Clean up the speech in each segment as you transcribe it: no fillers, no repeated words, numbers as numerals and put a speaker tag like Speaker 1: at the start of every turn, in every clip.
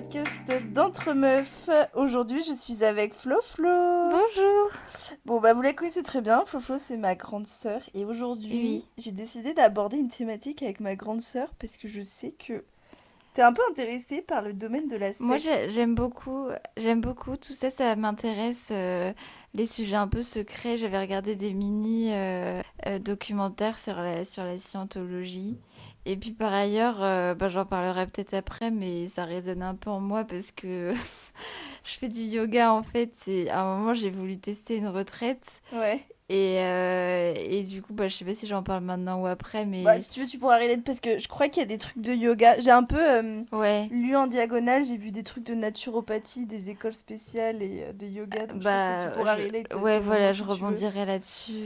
Speaker 1: podcast d'Entre Meufs. Aujourd'hui, je suis avec Flo.
Speaker 2: Bonjour.
Speaker 1: Bon, bah, vous la connaissez très bien. Flo, c'est ma grande sœur. Et aujourd'hui,
Speaker 2: Oui.
Speaker 1: j'ai décidé d'aborder une thématique avec ma grande sœur parce que je sais que t'es un peu intéressée par le domaine de la
Speaker 2: Moi,
Speaker 1: secte.
Speaker 2: j'aime beaucoup tout ça, ça m'intéresse. Les sujets un peu secrets. J'avais regardé des mini documentaires sur la scientologie. Et puis par ailleurs, j'en parlerai peut-être après, mais ça résonne un peu en moi parce que je fais du yoga en fait. Et à un moment, j'ai voulu tester une retraite.
Speaker 1: Ouais.
Speaker 2: Et du coup, je sais pas si j'en parle maintenant ou après,
Speaker 1: Bah,
Speaker 2: mais
Speaker 1: si tu veux, tu pourras relater parce que je crois qu'il y a des trucs de yoga. J'ai un peu
Speaker 2: ouais.
Speaker 1: lu en diagonale, j'ai vu des trucs de naturopathie, des écoles spéciales et de yoga. Donc je pense que tu pourras relate
Speaker 2: Ouais,
Speaker 1: sur le moment
Speaker 2: voilà, je
Speaker 1: si tu veux.
Speaker 2: rebondirai là-dessus.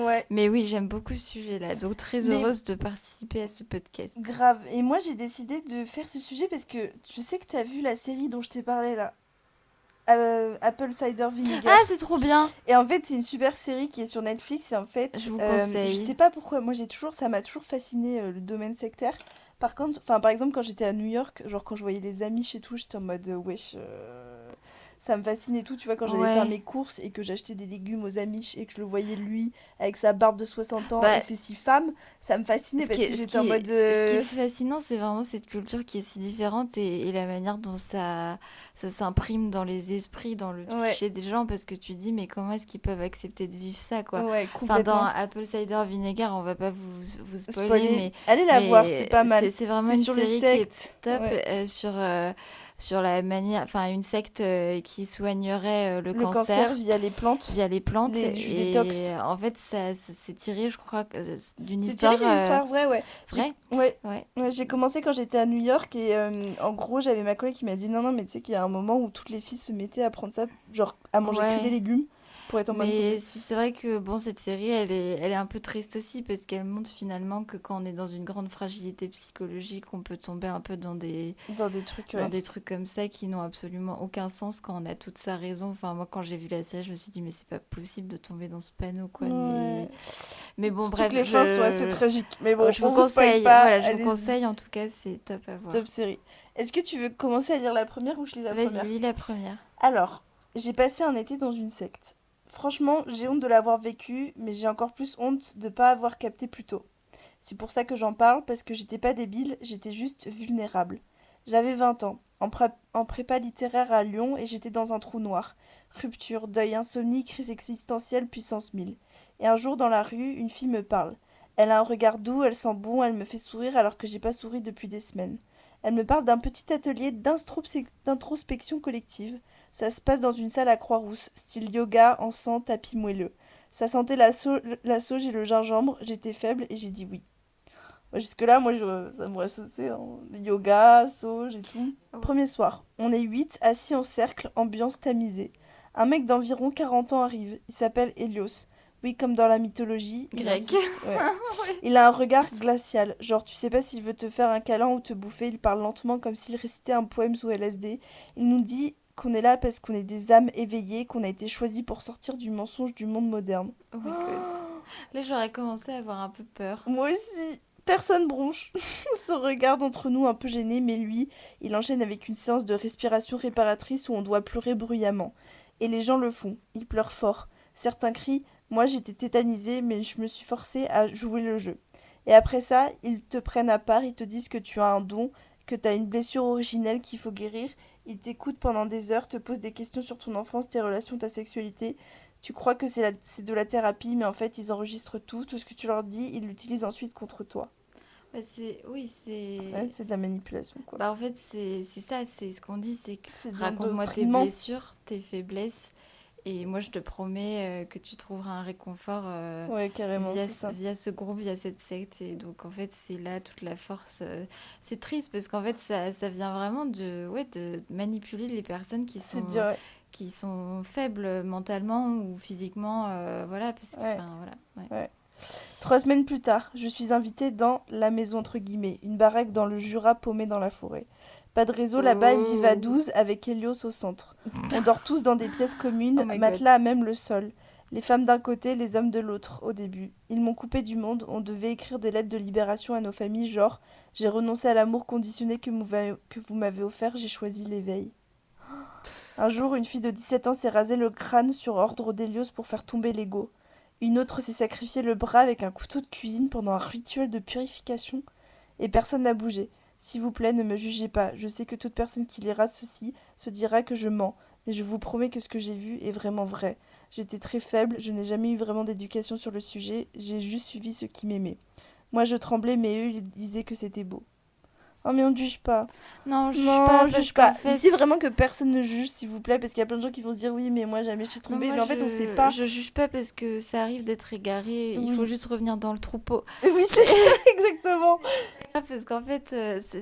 Speaker 1: Ouais.
Speaker 2: Mais oui, j'aime beaucoup ce sujet-là. Donc, très
Speaker 1: Mais
Speaker 2: heureuse de participer à ce podcast.
Speaker 1: grave. Et moi, j'ai décidé de faire ce sujet parce que je sais que t'as vu la série dont je t'ai parlé là. Apple Cider
Speaker 2: Ah,
Speaker 1: Vinegar.
Speaker 2: c'est trop bien!
Speaker 1: Et en fait, c'est une super série qui est sur Netflix. Et en
Speaker 2: Je
Speaker 1: fait,
Speaker 2: vous
Speaker 1: je
Speaker 2: conseille.
Speaker 1: sais pas pourquoi, ça m'a toujours fasciné le domaine sectaire. Par contre, enfin, par exemple, quand j'étais à New York, genre quand je voyais les Amish et tout, j'étais en mode wesh. Ça me fascinait tout, tu vois, quand j'allais faire
Speaker 2: Ouais.
Speaker 1: mes courses et que j'achetais des légumes aux Amish et que je le voyais lui avec sa barbe de 60 ans et
Speaker 2: Bah,
Speaker 1: ses 6 femmes, ça me fascinait parce que j'étais en mode.
Speaker 2: ce qui est fascinant, c'est vraiment cette culture qui est si différente et la manière dont ça s'imprime dans les esprits, dans le
Speaker 1: Ouais,
Speaker 2: psyché des gens, parce que tu dis, mais comment est-ce qu'ils peuvent accepter de vivre ça, quoi?
Speaker 1: ouais,
Speaker 2: Enfin, dans
Speaker 1: complètement.
Speaker 2: Apple Cider Vinegar, on va pas vous spoiler,
Speaker 1: Spoiler. Allez la voir, c'est pas mal.
Speaker 2: c'est vraiment
Speaker 1: C'est
Speaker 2: une
Speaker 1: sur les
Speaker 2: série qui est
Speaker 1: sectes.
Speaker 2: top
Speaker 1: Ouais.
Speaker 2: sur la manière, enfin, une secte qui soignerait le
Speaker 1: Le cancer
Speaker 2: cancer
Speaker 1: via les plantes,
Speaker 2: via les plantes.
Speaker 1: les jus
Speaker 2: Et
Speaker 1: détox.
Speaker 2: en fait, ça s'est tiré, je crois, d'une
Speaker 1: C'est tiré
Speaker 2: histoire
Speaker 1: d'une histoire vraie, ouais.
Speaker 2: vraie.
Speaker 1: Ouais.
Speaker 2: Ouais.
Speaker 1: Ouais, j'ai commencé quand j'étais à New York et en gros j'avais ma collègue qui m'a dit non non mais tu sais qu'il y a un moment où toutes les filles se mettaient à prendre ça, genre à manger que des
Speaker 2: Ouais.
Speaker 1: légumes pour être en bonne
Speaker 2: Mais
Speaker 1: santé.
Speaker 2: c'est vrai que bon, cette série, elle est un peu triste aussi parce qu'elle montre finalement que quand on est dans une grande fragilité psychologique, on peut tomber un peu
Speaker 1: Dans des trucs,
Speaker 2: dans
Speaker 1: ouais.
Speaker 2: des trucs comme ça qui n'ont absolument aucun sens quand on a toute sa raison. Enfin, moi, quand j'ai vu la série, je me suis dit, mais c'est pas possible de tomber dans ce panneau, quoi.
Speaker 1: Ouais.
Speaker 2: Mais bon,
Speaker 1: Surtout
Speaker 2: bref,
Speaker 1: que les fins sont assez tragiques. Mais bon,
Speaker 2: je vous
Speaker 1: on vous spoil
Speaker 2: conseille,
Speaker 1: pas,
Speaker 2: voilà, je vous
Speaker 1: allez-y.
Speaker 2: conseille. En tout cas, c'est top à
Speaker 1: Top
Speaker 2: voir.
Speaker 1: série. Est-ce que tu veux commencer à lire la première ou je lis la
Speaker 2: Vas-y,
Speaker 1: première?
Speaker 2: lis la première.
Speaker 1: Alors, j'ai passé un été dans une secte. Franchement, j'ai honte de l'avoir vécu, mais j'ai encore plus honte de pas avoir capté plus tôt. C'est pour ça que j'en parle, parce que j'étais pas débile, j'étais juste vulnérable. J'avais 20 ans, en prépa littéraire à Lyon, et j'étais dans un trou noir. Rupture, deuil, insomnie, crise existentielle, puissance 1000. Et un jour dans la rue, une fille me parle. Elle a un regard doux, elle sent bon, elle me fait sourire alors que j'ai pas souri depuis des semaines. Elle me parle d'un petit atelier d'introspection collective. Ça se passe dans une salle à Croix-Rousse, style yoga, encens, tapis moelleux. Ça sentait la sauge et le gingembre, j'étais faible et j'ai dit oui. Jusque-là, ça m'aurait saucé, hein. Yoga, sauge et tout.
Speaker 2: Oh,
Speaker 1: Premier soir, on est 8 assis en cercle, ambiance tamisée. Un mec d'environ 40 ans arrive, il s'appelle Hélios. Oui, comme dans la mythologie, il
Speaker 2: Greg.
Speaker 1: insiste, ouais.
Speaker 2: Ouais.
Speaker 1: Il a un regard glacial, genre tu sais pas s'il veut te faire un câlin ou te bouffer, il parle lentement comme s'il récitait un poème sous LSD. Il nous dit qu'on est là parce qu'on est des âmes éveillées, qu'on a été choisis pour sortir du mensonge du monde moderne.
Speaker 2: Oh my god. Là, j'aurais commencé à avoir un peu peur.
Speaker 1: Moi aussi. Personne bronche. On se regarde entre nous un peu gêné, mais lui, il enchaîne avec une séance de respiration réparatrice où on doit pleurer bruyamment. Et les gens le font. Ils pleurent fort. Certains crient. Moi, j'étais tétanisée, mais je me suis forcée à jouer le jeu. Et après ça, ils te prennent à part, ils te disent que tu as un don, que tu as une blessure originelle qu'il faut guérir. Ils t'écoutent pendant des heures, te posent des questions sur ton enfance, tes relations, ta sexualité. Tu crois que c'est de la thérapie, mais en fait, ils enregistrent tout ce que tu leur dis, ils l'utilisent ensuite contre toi.
Speaker 2: Oui,
Speaker 1: Ouais, c'est de la manipulation, quoi.
Speaker 2: bah en fait, c'est ça, c'est ce qu'on dit, c'est que
Speaker 1: C'est de
Speaker 2: raconte-moi tes
Speaker 1: l'endoctrinement.
Speaker 2: blessures, tes faiblesses, et moi je te promets que tu trouveras un réconfort
Speaker 1: Ouais, carrément, c'est ça.
Speaker 2: via ce groupe, via cette secte. Et donc en fait, c'est là toute la force. C'est triste parce qu'en fait, ça vient vraiment de manipuler les personnes
Speaker 1: C'est dur, ouais.
Speaker 2: qui sont faibles mentalement ou physiquement, voilà, parce que,
Speaker 1: Ouais,
Speaker 2: enfin, voilà, ouais.
Speaker 1: ouais. 3 semaines plus tard, je suis invitée dans la maison entre guillemets, une baraque dans le Jura paumée dans la forêt. Pas de réseau là-bas, ils vivent à
Speaker 2: Oh,
Speaker 1: 12 avec Helios au centre. On dort tous dans des pièces
Speaker 2: oh
Speaker 1: communes,
Speaker 2: my god.
Speaker 1: matelas à même le sol. Les femmes d'un côté, les hommes de l'autre, au début. Ils m'ont coupé du monde, on devait écrire des lettres de libération à nos familles, genre j'ai renoncé à l'amour conditionné que vous m'avez offert, j'ai choisi l'éveil. Un jour, une fille de 17 ans s'est rasé le crâne sur ordre d'Hélios pour faire tomber l'ego. Une autre s'est sacrifié le bras avec un couteau de cuisine pendant un rituel de purification. Et personne n'a bougé. S'il vous plaît, ne me jugez pas. Je sais que toute personne qui lira ceci se dira que je mens. Mais je vous promets que ce que j'ai vu est vraiment vrai. J'étais très faible, je n'ai jamais eu vraiment d'éducation sur le sujet, j'ai juste suivi ceux qui m'aimaient. Moi je tremblais, mais eux ils disaient que c'était beau. Oh mais on ne juge pas.
Speaker 2: Non, je juge
Speaker 1: Non,
Speaker 2: pas
Speaker 1: on
Speaker 2: parce
Speaker 1: juge
Speaker 2: qu'en
Speaker 1: pas. Ici
Speaker 2: fait,
Speaker 1: vraiment que personne ne juge, s'il vous plaît, parce qu'il y a plein de gens qui vont se dire oui, mais moi jamais je suis
Speaker 2: non,
Speaker 1: tombée.
Speaker 2: moi
Speaker 1: Mais en fait on sait pas.
Speaker 2: je juge pas parce que ça arrive d'être égaré. Il faut
Speaker 1: Oui.
Speaker 2: juste revenir dans le troupeau.
Speaker 1: Oui, c'est ça, exactement.
Speaker 2: Parce qu'en fait,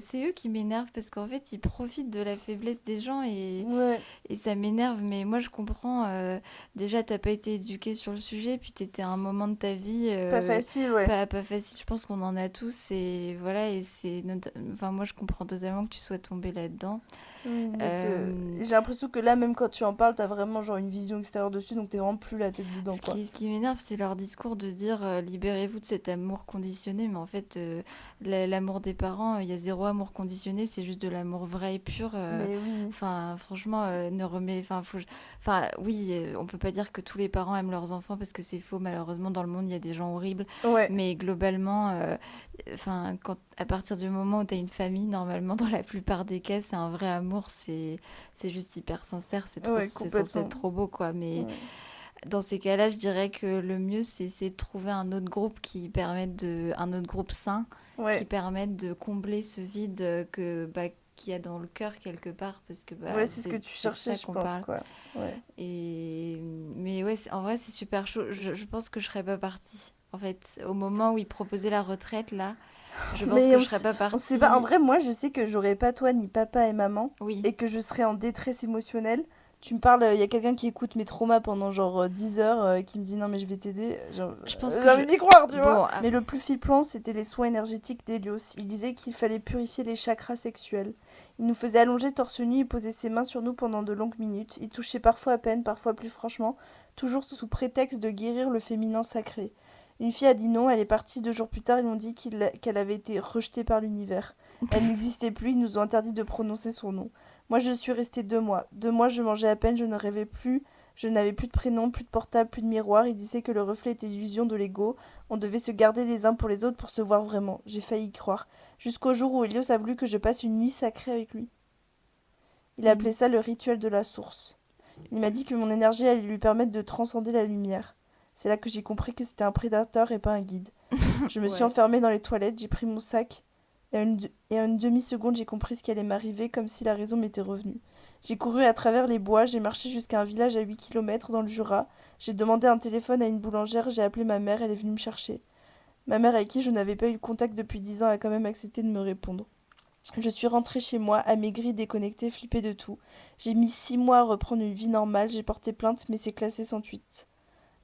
Speaker 2: c'est eux qui m'énervent parce qu'en fait, ils profitent de la faiblesse des gens
Speaker 1: Ouais.
Speaker 2: et ça m'énerve. Mais moi, je comprends. Déjà, t'as pas été éduqué sur le sujet, puis t'étais à un moment de ta vie
Speaker 1: Pas facile, ouais.
Speaker 2: pas facile. Je pense qu'on en a tous et voilà. Et enfin, moi, je comprends totalement que tu sois tombé là-dedans.
Speaker 1: Oui,
Speaker 2: Euh,
Speaker 1: j'ai l'impression que là, même quand tu en parles, t'as vraiment genre une vision extérieure dessus, donc t'es vraiment plus la tête dedans, quoi.
Speaker 2: Ce qui m'énerve, c'est leur discours de dire libérez-vous de cet amour conditionné. Mais en fait, l'amour des parents, il y a zéro amour conditionné, c'est juste de l'amour vrai et pur.
Speaker 1: Mais oui.
Speaker 2: Enfin, franchement, ne remet. Enfin, oui, on peut pas dire que tous les parents aiment leurs enfants parce que c'est faux. Malheureusement, dans le monde, il y a des gens horribles.
Speaker 1: Ouais.
Speaker 2: Mais globalement, enfin, à partir du moment où tu as une famille, normalement, dans la plupart des cas, c'est un vrai amour. C'est juste hyper sincère.
Speaker 1: Ouais,
Speaker 2: C'est censé être
Speaker 1: complètement.
Speaker 2: trop beau, quoi. Mais
Speaker 1: Ouais.
Speaker 2: dans ces cas-là, je dirais que le mieux, c'est de trouver un autre groupe un autre groupe sain, qui
Speaker 1: Ouais.
Speaker 2: permette de combler ce vide qu'il y a dans le cœur quelque part, parce que
Speaker 1: Ouais, c'est ce que tu
Speaker 2: c'est de
Speaker 1: cherchais,
Speaker 2: ça
Speaker 1: je
Speaker 2: qu'on
Speaker 1: pense,
Speaker 2: parle.
Speaker 1: quoi. Ouais.
Speaker 2: Mais ouais, en vrai, c'est super chaud. Je pense que je serais pas partie. En fait, au moment où ils proposaient la retraite, là, je pense
Speaker 1: Mais
Speaker 2: que je serais pas
Speaker 1: on sait pas. En
Speaker 2: partie.
Speaker 1: vrai, moi, je sais que j'aurais pas toi ni papa et maman
Speaker 2: Oui,
Speaker 1: et que je serais en détresse émotionnelle. Tu me parles, il y a quelqu'un qui écoute mes traumas pendant genre 10 heures, qui me dit non mais je vais t'aider.
Speaker 2: je pense
Speaker 1: J'ai
Speaker 2: que je.
Speaker 1: envie d'y croire, tu vois.
Speaker 2: Bon,
Speaker 1: Mais le plus flippant, c'était les soins énergétiques d'Hélios. Il disait qu'il fallait purifier les chakras sexuels. Il nous faisait allonger torse nu et poser ses mains sur nous pendant de longues minutes. Il touchait parfois à peine, parfois plus franchement, toujours sous prétexte de guérir le féminin sacré. Une fille a dit non, elle est partie 2 jours plus tard, ils ont dit qu'elle avait été rejetée par l'univers. Elle n'existait plus, ils nous ont interdit de prononcer son nom. Moi je suis restée 2 mois. 2 mois je mangeais à peine, je ne rêvais plus, je n'avais plus de prénom, plus de portable, plus de miroir. Il disait que le reflet était l'illusion de l'ego. On devait se garder les uns pour les autres pour se voir vraiment. J'ai failli y croire. Jusqu'au jour où Helios a voulu que je passe une nuit sacrée avec lui. Il a
Speaker 2: mhm.
Speaker 1: appelé ça le rituel de la source. Il m'a dit que mon énergie allait lui permettre de transcender la lumière. C'est là que j'ai compris que c'était un prédateur et pas un guide. Je me suis
Speaker 2: Ouais.
Speaker 1: enfermée dans les toilettes, j'ai pris mon sac, et en une demi-seconde, j'ai compris ce qui allait m'arriver, comme si la raison m'était revenue. J'ai couru à travers les bois, j'ai marché jusqu'à un village à 8 kilomètres dans le Jura, j'ai demandé un téléphone à une boulangère, j'ai appelé ma mère, elle est venue me chercher. Ma mère, avec qui je n'avais pas eu contact depuis 10 ans, a quand même accepté de me répondre. Je suis rentrée chez moi, amaigrie, déconnectée, flippée de tout. J'ai mis 6 mois à reprendre une vie normale, j'ai porté plainte, mais c'est classé sans suite.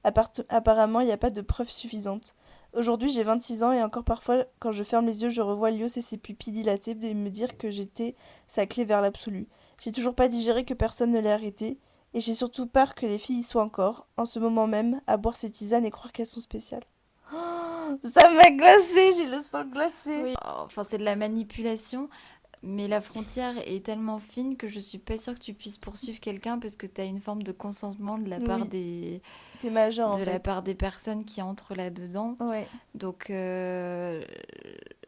Speaker 1: Apparemment, il n'y a pas de preuves suffisantes. Aujourd'hui, j'ai 26 ans et encore parfois, quand je ferme les yeux, je revois Lios et ses pupilles dilatées et me dire que j'étais sa clé vers l'absolu. J'ai toujours pas digéré que personne ne l'ait arrêté, et j'ai surtout peur que les filles y soient encore, en ce moment même, à boire ces tisanes et croire qu'elles sont spéciales. Ça m'a glacé, j'ai le sang glacé.
Speaker 2: Oui, enfin, c'est de la manipulation. Mais la frontière est tellement fine que je suis pas sûre que tu puisses poursuivre quelqu'un parce que tu as une forme de consentement
Speaker 1: Oui, t'es majeur en
Speaker 2: de la
Speaker 1: fait.
Speaker 2: part des personnes qui entrent là-dedans.
Speaker 1: Ouais.
Speaker 2: Donc,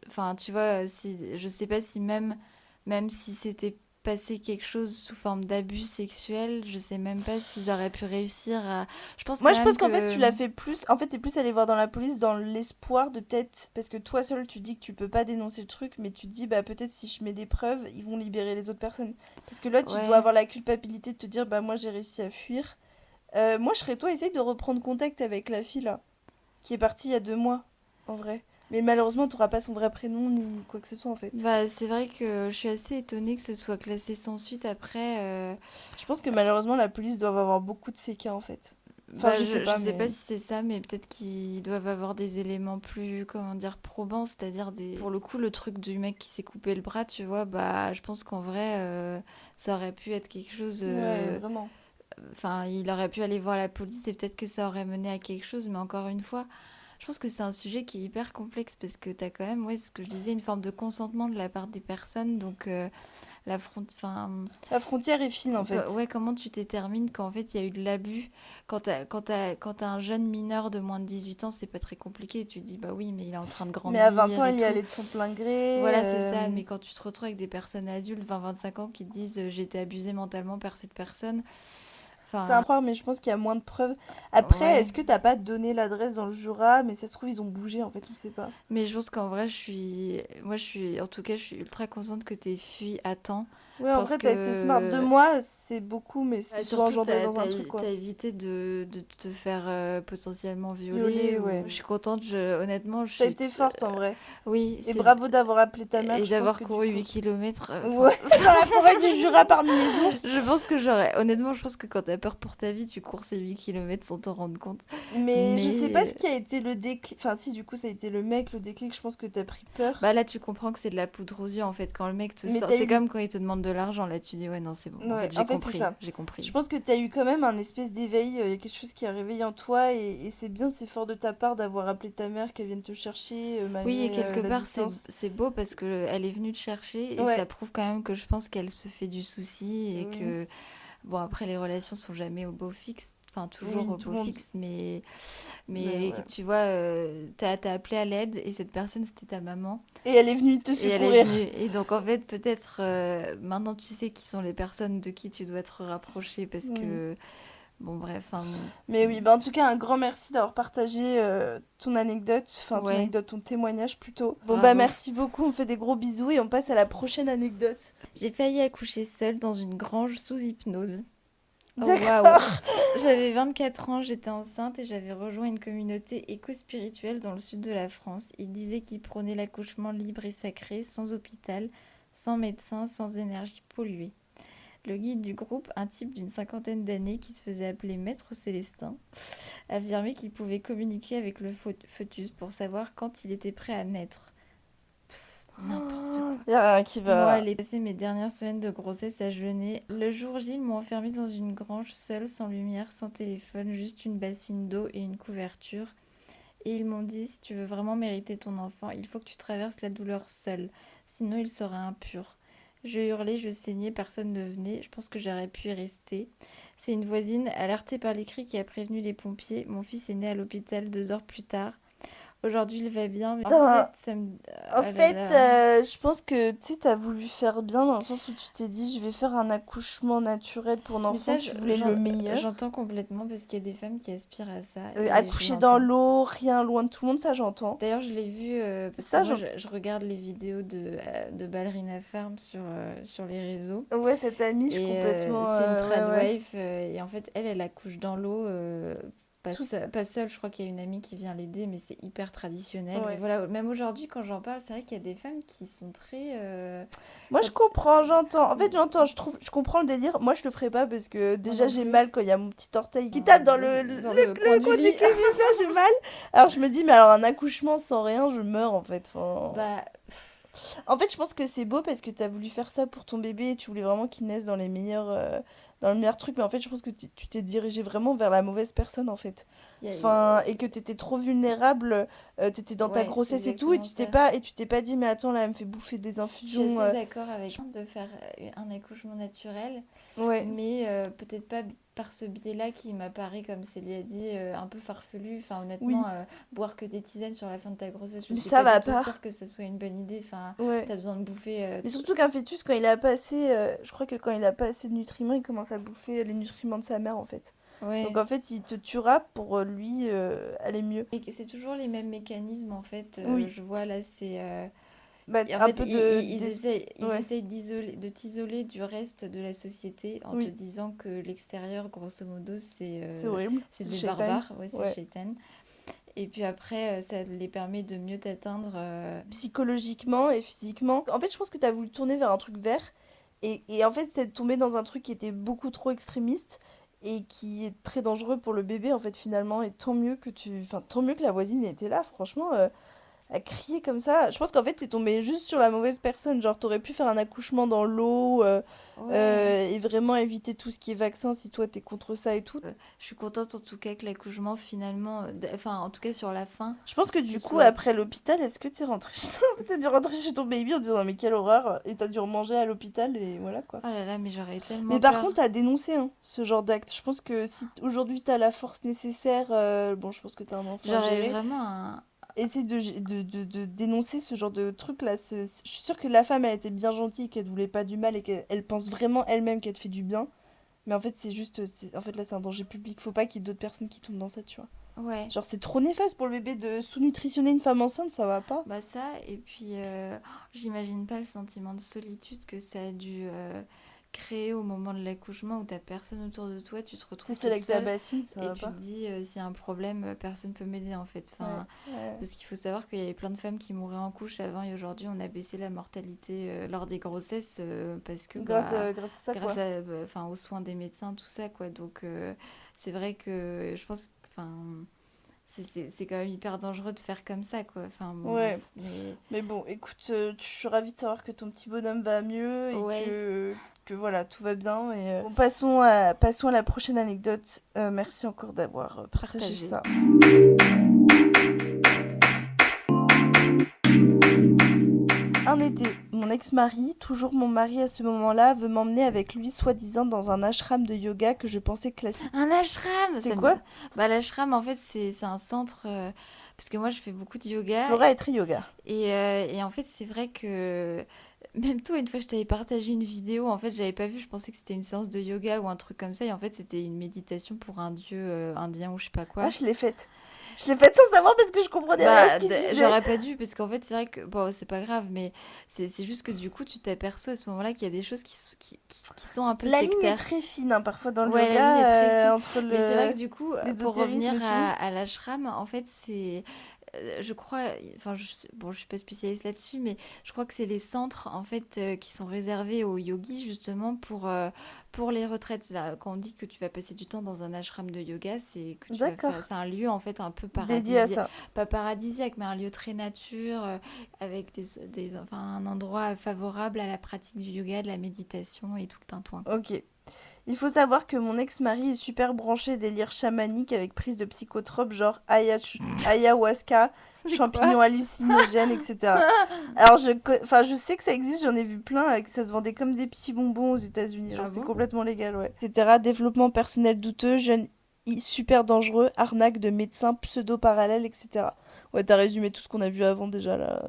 Speaker 2: enfin, tu vois, si, je sais pas si même si c'était passé quelque chose sous forme d'abus sexuel, je sais même pas s'ils auraient pu réussir à. Je pense
Speaker 1: Moi,
Speaker 2: quand
Speaker 1: je pense
Speaker 2: même
Speaker 1: qu'en fait, tu
Speaker 2: que.
Speaker 1: l'as fait plus. En fait, t'es plus allé voir dans la police dans l'espoir de peut-être. Parce que toi seul, tu dis que tu peux pas dénoncer le truc, mais tu te dis, bah, peut-être si je mets des preuves, ils vont libérer les autres personnes. Parce que là, tu dois
Speaker 2: Ouais.
Speaker 1: avoir la culpabilité de te dire, bah, moi, j'ai réussi à fuir. Moi, je serais toi, essaye de reprendre contact avec la fille, là, qui est partie il y a 2 mois, en vrai. Mais malheureusement, t'auras pas son vrai prénom ni quoi que ce soit, en fait.
Speaker 2: Bah, c'est vrai que je suis assez étonnée que ce soit classé sans suite après.
Speaker 1: Je pense que malheureusement, la police doit avoir beaucoup de ces cas, en fait. Enfin,
Speaker 2: Bah,
Speaker 1: je sais
Speaker 2: je
Speaker 1: pas,
Speaker 2: sais pas
Speaker 1: mais.
Speaker 2: si c'est ça, mais peut-être qu'ils doivent avoir des éléments plus, comment dire, probants, c'est-à-dire des... Pour le coup, le truc du mec qui s'est coupé le bras, tu vois, bah, je pense qu'en vrai, ça aurait pu être quelque chose...
Speaker 1: Ouais, vraiment.
Speaker 2: enfin, il aurait pu aller voir la police et peut-être que ça aurait mené à quelque chose, mais encore une fois, je pense que c'est un sujet qui est hyper complexe parce que tu as quand même, ouais, ce que je disais, une forme de consentement de la part des personnes, donc enfin,
Speaker 1: La frontière est fine en fait.
Speaker 2: ouais, comment tu détermines qu'en fait il y a eu de l'abus? Quand t'as un jeune mineur de moins de 18 ans, c'est pas très compliqué. Tu te dis, bah oui, mais il est en train de
Speaker 1: Mais à 20
Speaker 2: grandir
Speaker 1: ans,
Speaker 2: et
Speaker 1: il y
Speaker 2: tout.
Speaker 1: allait de son plein gré.
Speaker 2: Voilà, c'est ça. Mais quand tu te retrouves avec des personnes adultes, 20-25 ans, qui te disent j'ai été abusé mentalement par cette personne,
Speaker 1: C'est un
Speaker 2: enfin,
Speaker 1: croire, mais je pense qu'il y a moins de preuves. Après,
Speaker 2: ouais.
Speaker 1: est-ce que t'as pas donné l'adresse dans le Jura? Mais ça se trouve, ils ont bougé en fait, on sait pas.
Speaker 2: Mais je pense qu'en vrai, en tout cas, je suis ultra contente que t'aies fui à temps
Speaker 1: Ouais, en
Speaker 2: parce
Speaker 1: vrai, t'as été smart. Deux
Speaker 2: que
Speaker 1: mois, c'est beaucoup, mais
Speaker 2: bah,
Speaker 1: ça doit
Speaker 2: surtout,
Speaker 1: engendrer dans un truc
Speaker 2: t'as
Speaker 1: quoi.
Speaker 2: évité de te faire potentiellement violer.
Speaker 1: Violet,
Speaker 2: Ou...
Speaker 1: ouais.
Speaker 2: Je suis contente, honnêtement,
Speaker 1: T'as été forte en vrai.
Speaker 2: oui,
Speaker 1: Et
Speaker 2: c'est...
Speaker 1: bravo d'avoir appelé ta mère,
Speaker 2: Et
Speaker 1: je pense
Speaker 2: d'avoir
Speaker 1: que du
Speaker 2: couru
Speaker 1: coup.
Speaker 2: 8 kilomètres. Enfin,
Speaker 1: Ouais, dans la forêt du Jura parmi les ours.
Speaker 2: je pense que j'aurais... Honnêtement, je pense que quand t'as peur pour ta vie, tu cours ces 8 kilomètres sans t'en rendre compte.
Speaker 1: Mais je sais pas ce
Speaker 2: Mais
Speaker 1: qui a été le déclic. Enfin, si, du coup, ça a été le mec, le déclic, je pense que t'as pris peur.
Speaker 2: bah là, tu comprends que c'est de la poudre aux yeux, en fait. Quand le mec te
Speaker 1: Mais
Speaker 2: sort...
Speaker 1: t'as
Speaker 2: C'est
Speaker 1: eu.
Speaker 2: comme quand il te demande de l'argent, là, tu dis, ouais, non, c'est bon. En
Speaker 1: Ouais,
Speaker 2: fait,
Speaker 1: en fait, c'est ça.
Speaker 2: j'ai
Speaker 1: Je
Speaker 2: compris.
Speaker 1: pense que tu as eu quand même un espèce d'éveil, il y a quelque chose qui a réveillé en toi et c'est bien, c'est fort de ta part d'avoir appelé ta mère qu'elle vienne te chercher
Speaker 2: Oui, et
Speaker 1: malgré
Speaker 2: quelque
Speaker 1: la
Speaker 2: part,
Speaker 1: distance.
Speaker 2: c'est beau parce que elle est venue te chercher et ça
Speaker 1: Ouais,
Speaker 2: prouve quand même que je pense qu'elle se fait du souci et
Speaker 1: oui,
Speaker 2: que, bon, après, les relations sont jamais au beau fixe, enfin, toujours
Speaker 1: oui,
Speaker 2: au
Speaker 1: tout
Speaker 2: beau
Speaker 1: le monde.
Speaker 2: fixe,
Speaker 1: Mais
Speaker 2: mais
Speaker 1: ouais.
Speaker 2: tu vois, t'as appelé à l'aide et cette personne, c'était ta maman
Speaker 1: Et elle est venue te
Speaker 2: et elle est
Speaker 1: secourir.
Speaker 2: venue. Et donc, en fait, peut-être maintenant, tu sais qui sont les personnes de qui tu dois te rapprocher parce
Speaker 1: Mm.
Speaker 2: que, bon, bref, hein,
Speaker 1: Mais oui, bah en tout cas, un grand merci d'avoir partagé ton anecdote, enfin ton
Speaker 2: ouais,
Speaker 1: anecdote, ton témoignage plutôt. Bon bah
Speaker 2: bravo.
Speaker 1: merci beaucoup, on fait des gros bisous et on passe à la prochaine anecdote.
Speaker 2: J'ai failli accoucher seule dans une grange sous hypnose. Oh, waouh!
Speaker 1: D'accord.
Speaker 2: J'avais 24 ans, j'étais enceinte et j'avais rejoint une communauté éco-spirituelle dans le sud de la France. Ils disaient qu'ils prônaient l'accouchement libre et sacré, sans hôpital, sans médecin, sans énergie polluée. Le guide du groupe, un type d'une cinquantaine d'années qui se faisait appeler Maître Célestin, affirmait qu'il pouvait communiquer avec le fœtus pour savoir quand il était prêt à naître. N'importe
Speaker 1: Oh,
Speaker 2: quoi.
Speaker 1: y a rien qui
Speaker 2: Moi,
Speaker 1: va.
Speaker 2: j'ai passé mes dernières semaines de grossesse à jeûner. Le jour J, ils m'ont enfermée dans une grange seule, sans lumière, sans téléphone, juste une bassine d'eau et une couverture. Et ils m'ont dit, si tu veux vraiment mériter ton enfant, il faut que tu traverses la douleur seule, sinon il sera impur. Je hurlais, je saignais, personne ne venait. Je pense que j'aurais pu y rester. C'est une voisine, alertée par les cris, qui a prévenu les pompiers. Mon fils est né à l'hôpital 2 heures plus tard. Aujourd'hui, il va bien, mais en fait,
Speaker 1: Putain,
Speaker 2: ça me...
Speaker 1: en
Speaker 2: Oh là
Speaker 1: fait,
Speaker 2: là.
Speaker 1: je pense que tu sais, t'as voulu faire bien dans le sens où tu t'es dit, je vais faire un accouchement naturel pour
Speaker 2: Mais
Speaker 1: l'enfant,
Speaker 2: ça,
Speaker 1: tu voulais le meilleur.
Speaker 2: j'entends complètement parce qu'il y a des femmes qui aspirent à ça et je
Speaker 1: Accoucher dans
Speaker 2: l'entends.
Speaker 1: l'eau, rien loin de tout le monde, ça j'entends.
Speaker 2: D'ailleurs, je l'ai vu parce que
Speaker 1: Ça,
Speaker 2: moi,
Speaker 1: j'entends.
Speaker 2: je regarde les vidéos de Ballerina Farm sur les réseaux.
Speaker 1: Ouais, cette amie, je suis
Speaker 2: Et
Speaker 1: complètement.
Speaker 2: c'est une
Speaker 1: Ouais, ouais.
Speaker 2: tradwife. Et en fait, elle accouche dans l'eau.
Speaker 1: Tout.
Speaker 2: Pas seule, je crois qu'il y a une amie qui vient l'aider, mais c'est hyper traditionnel. Mais
Speaker 1: Ouais.
Speaker 2: voilà, même aujourd'hui, quand j'en parle, c'est vrai qu'il y a des femmes qui sont très...
Speaker 1: Moi,
Speaker 2: quand...
Speaker 1: je comprends, j'entends. En fait, j'entends, je comprends le délire. Moi, je le ferai pas parce que
Speaker 2: Moi
Speaker 1: déjà,
Speaker 2: non
Speaker 1: j'ai
Speaker 2: plus.
Speaker 1: mal quand il y a mon petit orteil qui tape dans
Speaker 2: Dans le coin
Speaker 1: le
Speaker 2: du
Speaker 1: coin du
Speaker 2: lit.
Speaker 1: cuissard, j'ai mal. Alors, je me dis, mais alors, un accouchement sans rien, je meurs en fait. Enfin...
Speaker 2: Bah,
Speaker 1: En fait, je pense que c'est beau parce que t'as voulu faire ça pour ton bébé et tu voulais vraiment qu'il naisse dans le meilleur truc. Mais en fait, je pense que tu t'es dirigé vraiment vers la mauvaise personne en fait.
Speaker 2: il y a...
Speaker 1: Enfin, et que t'étais trop vulnérable, t'étais dans ta
Speaker 2: Ouais, c'est
Speaker 1: grossesse et tout,
Speaker 2: exactement ça.
Speaker 1: et tu t'es pas dit, mais attends, là, elle me fait bouffer des
Speaker 2: Je suis
Speaker 1: infusions.
Speaker 2: assez d'accord avec de faire un accouchement naturel,
Speaker 1: Ouais,
Speaker 2: mais peut-être pas par ce biais-là qui m'apparaît, comme Célie a dit, un peu farfelu. Enfin,
Speaker 1: oui,
Speaker 2: honnêtement, boire que des tisanes sur la fin de ta grossesse, je
Speaker 1: mais
Speaker 2: suis
Speaker 1: ça
Speaker 2: pas du
Speaker 1: va
Speaker 2: tout
Speaker 1: pas.
Speaker 2: sûre que ce soit une bonne idée. Enfin,
Speaker 1: Ouais.
Speaker 2: t'as besoin de bouffer.
Speaker 1: Mais surtout qu'un fœtus, quand il a pas assez, je crois que quand il a pas assez de nutriments, il commence à bouffer les nutriments de sa mère en fait. Donc
Speaker 2: Ouais.
Speaker 1: en fait, il te tuera pour lui aller mieux.
Speaker 2: Et que c'est toujours les mêmes mécanismes, en fait.
Speaker 1: Oui,
Speaker 2: Je vois là, c'est...
Speaker 1: bah
Speaker 2: Et en
Speaker 1: un
Speaker 2: fait,
Speaker 1: peu de
Speaker 2: ils
Speaker 1: ouais,
Speaker 2: essayent de t'isoler du reste de la société en te
Speaker 1: oui,
Speaker 2: disant que l'extérieur, grosso modo,
Speaker 1: c'est horrible,
Speaker 2: c'est
Speaker 1: c'est le
Speaker 2: des
Speaker 1: shaitan.
Speaker 2: barbares, ouais, c'est
Speaker 1: Ouais.
Speaker 2: shaitan. Et puis après, ça les permet de mieux t'atteindre.
Speaker 1: Psychologiquement et physiquement. En fait, je pense que tu as voulu tourner vers un truc vert et en fait, c'est tombé dans un truc qui était beaucoup trop extrémiste et qui est très dangereux pour le bébé en fait finalement et tant mieux que la voisine était là franchement à crier comme ça. Je pense qu'en fait, t'es tombé juste sur la mauvaise personne. Genre, t'aurais pu faire un accouchement dans l'eau.
Speaker 2: Ouais.
Speaker 1: et vraiment éviter tout ce qui est vaccin si toi t'es contre ça et tout.
Speaker 2: Je suis contente en tout cas que l'accouchement finalement, enfin en tout cas sur la fin,
Speaker 1: Je pense que
Speaker 2: ce
Speaker 1: du coup,
Speaker 2: soit...
Speaker 1: après l'hôpital, est-ce que t'es rentré chez toi? T'as dû rentrer chez ton baby en disant non mais quelle horreur, et t'as dû remanger à l'hôpital et voilà quoi.
Speaker 2: Oh là là, mais j'aurais
Speaker 1: Mais
Speaker 2: tellement
Speaker 1: par contre,
Speaker 2: peur.
Speaker 1: t'as dénoncé hein, ce genre d'acte. Je pense que si aujourd'hui t'as la force nécessaire, bon, je pense que t'as un enfant à
Speaker 2: J'aurais
Speaker 1: gérer,
Speaker 2: vraiment un...
Speaker 1: essaie de dénoncer ce genre de truc là. Je suis sûre que la femme elle était bien gentille, qu'elle te voulait pas du mal et qu'elle elle pense vraiment elle-même qu'elle te fait du bien. Mais en fait, c'est juste, en fait là c'est un danger public. Faut pas qu'il y ait d'autres personnes qui tombent dans ça, tu vois.
Speaker 2: Ouais,
Speaker 1: Genre c'est trop néfaste pour le bébé de sous-nutritionner une femme enceinte, ça va pas.
Speaker 2: bah ça, et puis j'imagine pas le sentiment de solitude que ça a dû créer au moment de l'accouchement où t'as personne autour de toi, tu te
Speaker 1: T'es
Speaker 2: retrouves
Speaker 1: seule
Speaker 2: toute
Speaker 1: avec ta
Speaker 2: seule
Speaker 1: bassine, ça
Speaker 2: et
Speaker 1: va
Speaker 2: tu te
Speaker 1: pas.
Speaker 2: dis s'il y a un problème, personne peut m'aider en fait.
Speaker 1: Ouais,
Speaker 2: Enfin,
Speaker 1: ouais.
Speaker 2: parce qu'il faut savoir qu'il y avait plein de femmes qui mouraient en couche avant et aujourd'hui on a baissé la mortalité lors des grossesses parce que bah
Speaker 1: Grâce à ça
Speaker 2: grâce
Speaker 1: quoi.
Speaker 2: à enfin aux soins des médecins tout ça quoi. Donc c'est vrai que je pense enfin c'est quand même hyper dangereux de faire comme ça quoi. Enfin bon
Speaker 1: Ouais.
Speaker 2: bref, mais
Speaker 1: Mais bon, écoute, je suis ravie de savoir que ton petit bonhomme va mieux et
Speaker 2: ouais.
Speaker 1: que voilà, tout va bien. Et, bon, passons à la prochaine anecdote. Merci encore d'avoir partagé
Speaker 2: Partagé.
Speaker 1: ça. Un été, mon ex-mari, toujours mon mari à ce moment-là, veut m'emmener avec lui soi-disant dans un ashram de yoga que je pensais classique.
Speaker 2: Un ashram!
Speaker 1: C'est quoi?
Speaker 2: Bah, l'ashram, en fait, c'est un centre. Parce que moi, je fais beaucoup de yoga.
Speaker 1: Flora et Tri Yoga.
Speaker 2: Et en fait, c'est vrai que. Même toi, une fois, je t'avais partagé une vidéo. En fait, j'avais pas vu. Je pensais que c'était une séance de yoga ou un truc comme ça. Et en fait, c'était une méditation pour un dieu indien ou je sais pas
Speaker 1: Ah,
Speaker 2: quoi.
Speaker 1: je l'ai faite. Je l'ai faite sans savoir parce que je comprenais rien à ce
Speaker 2: Bah,
Speaker 1: qu'il se disait.
Speaker 2: j'aurais pas dû, parce qu'en fait, c'est vrai que, bon, c'est pas grave, mais c'est juste que du coup, tu t'aperçois à ce moment-là qu'il y a des choses qui sont un peu
Speaker 1: La ligne est
Speaker 2: sectaires.
Speaker 1: très fine hein, parfois dans le
Speaker 2: Ouais, la ligne est très
Speaker 1: yoga,
Speaker 2: fine.
Speaker 1: entre
Speaker 2: Mais c'est vrai que du coup, pour
Speaker 1: l'ésotérisme
Speaker 2: revenir
Speaker 1: et tout.
Speaker 2: à l'ashram, en fait, c'est, je crois, enfin, bon, je suis pas spécialiste là-dessus, mais je crois que c'est les centres, en fait, qui sont réservés aux yogis, justement, pour les retraites. Là, quand on dit que tu vas passer du temps dans un ashram de yoga, c'est que tu vas faire,
Speaker 1: D'accord.
Speaker 2: c'est un lieu, en fait, un peu
Speaker 1: Dédié à
Speaker 2: paradisiaque,
Speaker 1: ça.
Speaker 2: pas paradisiaque, mais un lieu très nature, avec enfin, un endroit favorable à la pratique du yoga, de la méditation et tout le tintouin, quoi.
Speaker 1: Ok. Il faut savoir que mon ex-mari est super branché délire chamanique avec prise de psychotropes genre ayahuasca,
Speaker 2: C'est quoi?
Speaker 1: champignons hallucinogènes, etc. Alors enfin, je sais que ça existe, j'en ai vu plein, que ça se vendait comme des petits bonbons aux États-Unis, genre
Speaker 2: Ah
Speaker 1: c'est
Speaker 2: bon?
Speaker 1: complètement légal, ouais. Etc. Développement personnel douteux, jeune super dangereux, arnaque de médecins pseudo-parallèles, etc. Ouais, t'as résumé tout ce qu'on a vu avant déjà là.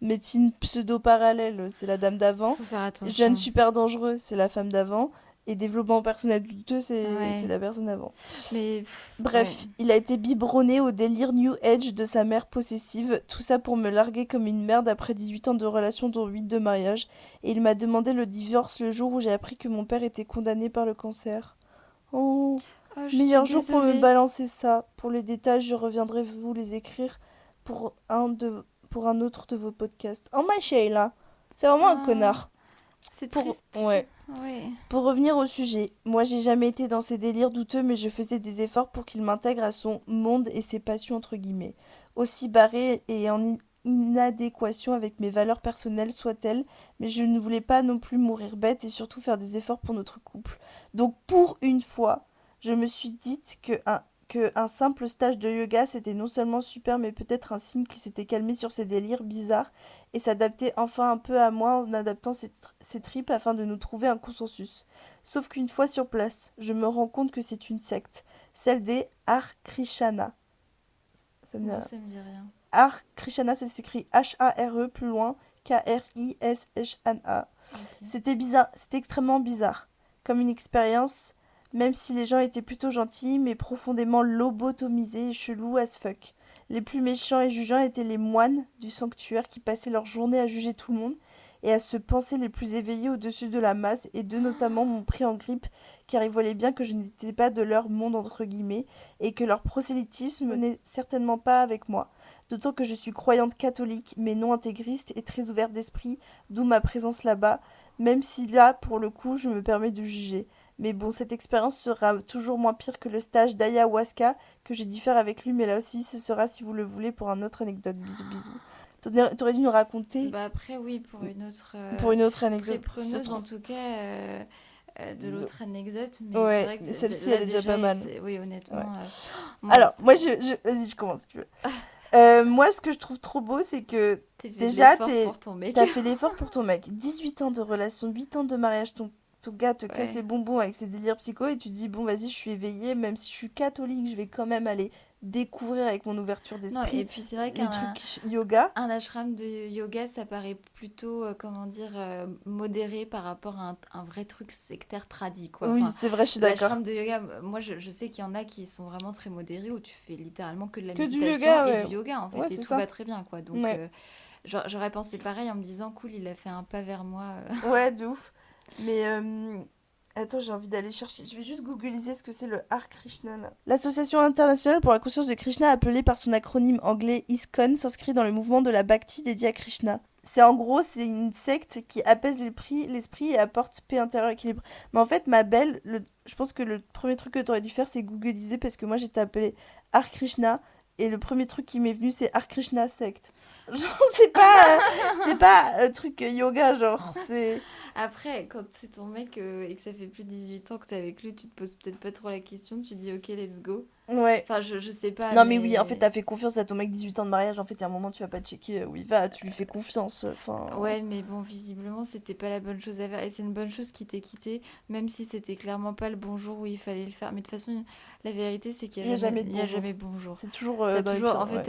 Speaker 1: Médecine pseudo-parallèle, c'est la dame d'avant.
Speaker 2: Faut faire
Speaker 1: Jeune
Speaker 2: attention.
Speaker 1: super dangereux, c'est la femme d'avant. Et développement personnel douteux, c'est
Speaker 2: Ouais.
Speaker 1: la personne d'avant.
Speaker 2: Mais ouais.
Speaker 1: Bref, il a été biberonné au délire New Age de sa mère possessive, tout ça pour me larguer comme une merde après 18 ans de relation dont 8 de mariage, et il m'a demandé le divorce le jour où j'ai appris que mon père était condamné par le cancer. Oh,
Speaker 2: Oh, je suis
Speaker 1: meilleur jour pour me
Speaker 2: désolée.
Speaker 1: balancer ça. Pour les détails, je reviendrai vous les écrire pour pour un autre de vos podcasts. Oh my Sheila, c'est vraiment un
Speaker 2: Oh,
Speaker 1: connard.
Speaker 2: c'est
Speaker 1: Pour
Speaker 2: triste.
Speaker 1: ouais.
Speaker 2: Ouais.
Speaker 1: Pour revenir au sujet, moi j'ai jamais été dans ces délires douteux, mais je faisais des efforts pour qu'il m'intègre à son monde et ses passions entre guillemets. Aussi barré et inadéquation avec mes valeurs personnelles soient-elles, mais je ne voulais pas non plus mourir bête et surtout faire des efforts pour notre couple. Donc pour une fois, je me suis dite que un simple stage de yoga c'était non seulement super, mais peut-être un signe qu'il s'était calmé sur ses délires bizarres et s'adapter enfin un peu à moi en adaptant ses tripes afin de nous trouver un consensus. Sauf qu'une fois sur place, je me rends compte que c'est une secte, celle des Har-Krishana. Ça me dit
Speaker 2: Moi,
Speaker 1: rien.
Speaker 2: ça me dit rien.
Speaker 1: Har-Krishana, ça s'écrit H-A-R-E, plus loin, K-R-I-S-H-N-A.
Speaker 2: Ok.
Speaker 1: C'était bizarre, c'était extrêmement bizarre. Comme une expérience, même si les gens étaient plutôt gentils, mais profondément lobotomisés et chelous as fuck. Les plus méchants et jugeants étaient les moines du sanctuaire qui passaient leur journée à juger tout le monde et à se penser les plus éveillés au-dessus de la masse, et deux notamment m'ont pris en grippe car ils voyaient bien que je n'étais pas de leur monde entre guillemets et que leur prosélytisme n'est certainement pas avec moi. D'autant que je suis croyante catholique mais non intégriste et très ouverte d'esprit, d'où ma présence là-bas, même si là, pour le coup, je me permets de juger. Mais bon, cette expérience sera toujours moins pire que le stage d'ayahuasca que j'ai dû faire avec lui, mais là aussi, ce sera, si vous le voulez, pour un autre anecdote. Bisous, bisous. T'aurais dû nous raconter
Speaker 2: Bah après, oui,
Speaker 1: pour une autre
Speaker 2: très
Speaker 1: anecdote. C'est
Speaker 2: preneuse
Speaker 1: trop...
Speaker 2: en tout cas de l'autre anecdote, mais c'est
Speaker 1: Ouais,
Speaker 2: vrai que
Speaker 1: mais celle-ci, elle
Speaker 2: là
Speaker 1: est déjà pas
Speaker 2: déjà,
Speaker 1: mal.
Speaker 2: oui,
Speaker 1: Ouais.
Speaker 2: honnêtement, bon,
Speaker 1: Alors, moi, vas-y, je commence, si tu veux. Moi, ce que je trouve trop beau, c'est que
Speaker 2: t'as fait de
Speaker 1: déjà,
Speaker 2: l'effort pour ton mec.
Speaker 1: t'as fait l'effort pour ton mec. 18 ans de relation, 8 ans de mariage, ton gars te casse les
Speaker 2: Ouais.
Speaker 1: bonbons avec ses délires psycho et tu te dis, bon, vas-y, je suis éveillée, même si je suis catholique, je vais quand même aller découvrir avec mon ouverture
Speaker 2: Non, et
Speaker 1: d'esprit
Speaker 2: puis c'est vrai
Speaker 1: les
Speaker 2: qu'un
Speaker 1: trucs yoga.
Speaker 2: un ashram de yoga, ça paraît plutôt, comment dire, modéré par rapport à un vrai truc sectaire tradi, quoi.
Speaker 1: Oui,
Speaker 2: Enfin,
Speaker 1: c'est vrai, je suis d'accord.
Speaker 2: l'ashram de yoga, moi je sais qu'il y en a qui sont vraiment très modérés, où tu fais littéralement que de la
Speaker 1: Que du
Speaker 2: méditation
Speaker 1: yoga,
Speaker 2: et
Speaker 1: ouais.
Speaker 2: du yoga, en
Speaker 1: Ouais,
Speaker 2: fait, et
Speaker 1: c'est
Speaker 2: tout va
Speaker 1: ça.
Speaker 2: très bien, quoi. Donc,
Speaker 1: Ouais.
Speaker 2: j'aurais pensé pareil en me disant, cool, il a fait un pas vers moi.
Speaker 1: Ouais, de ouf. Mais attends, j'ai envie d'aller chercher. Je vais juste googliser ce que c'est le Hare Krishna là. L'Association internationale pour la conscience de Krishna, appelée par son acronyme anglais ISKCON, s'inscrit dans le mouvement de la Bhakti dédié à Krishna. C'est en gros, c'est une secte qui apaise l'esprit et apporte paix intérieure et équilibre. Mais en fait, ma belle, je pense que le premier truc que tu aurais dû faire, c'est googliser parce que moi j'ai tapé Hare Krishna et le premier truc qui m'est venu, c'est Hare Krishna secte. Genre, c'est pas truc yoga, genre, c'est.
Speaker 2: Après, quand c'est ton mec et que ça fait plus de 18 ans que t'es avec lui, tu te poses peut-être pas trop la question, tu dis, ok, let's go.
Speaker 1: Ouais.
Speaker 2: Enfin, je sais pas,
Speaker 1: Non, mais oui, en fait,
Speaker 2: mais...
Speaker 1: t'as fait confiance à ton mec 18 ans de mariage. En fait, il y a un moment, tu vas pas checker où il va, tu lui fais confiance. Enfin.
Speaker 2: Ouais, mais bon, visiblement, c'était pas la bonne chose à faire. Et c'est une bonne chose qu'il t'ait quitté, même si c'était clairement pas le bonjour où il fallait le faire. Mais de toute façon, la vérité, c'est qu'il
Speaker 1: Il
Speaker 2: y
Speaker 1: y
Speaker 2: a
Speaker 1: a
Speaker 2: jamais,
Speaker 1: jamais de
Speaker 2: il y a jamais
Speaker 1: bonjour.
Speaker 2: bonjour.
Speaker 1: C'est toujours
Speaker 2: T'as
Speaker 1: dans les
Speaker 2: toujours,
Speaker 1: pires.
Speaker 2: en fait,
Speaker 1: Ouais.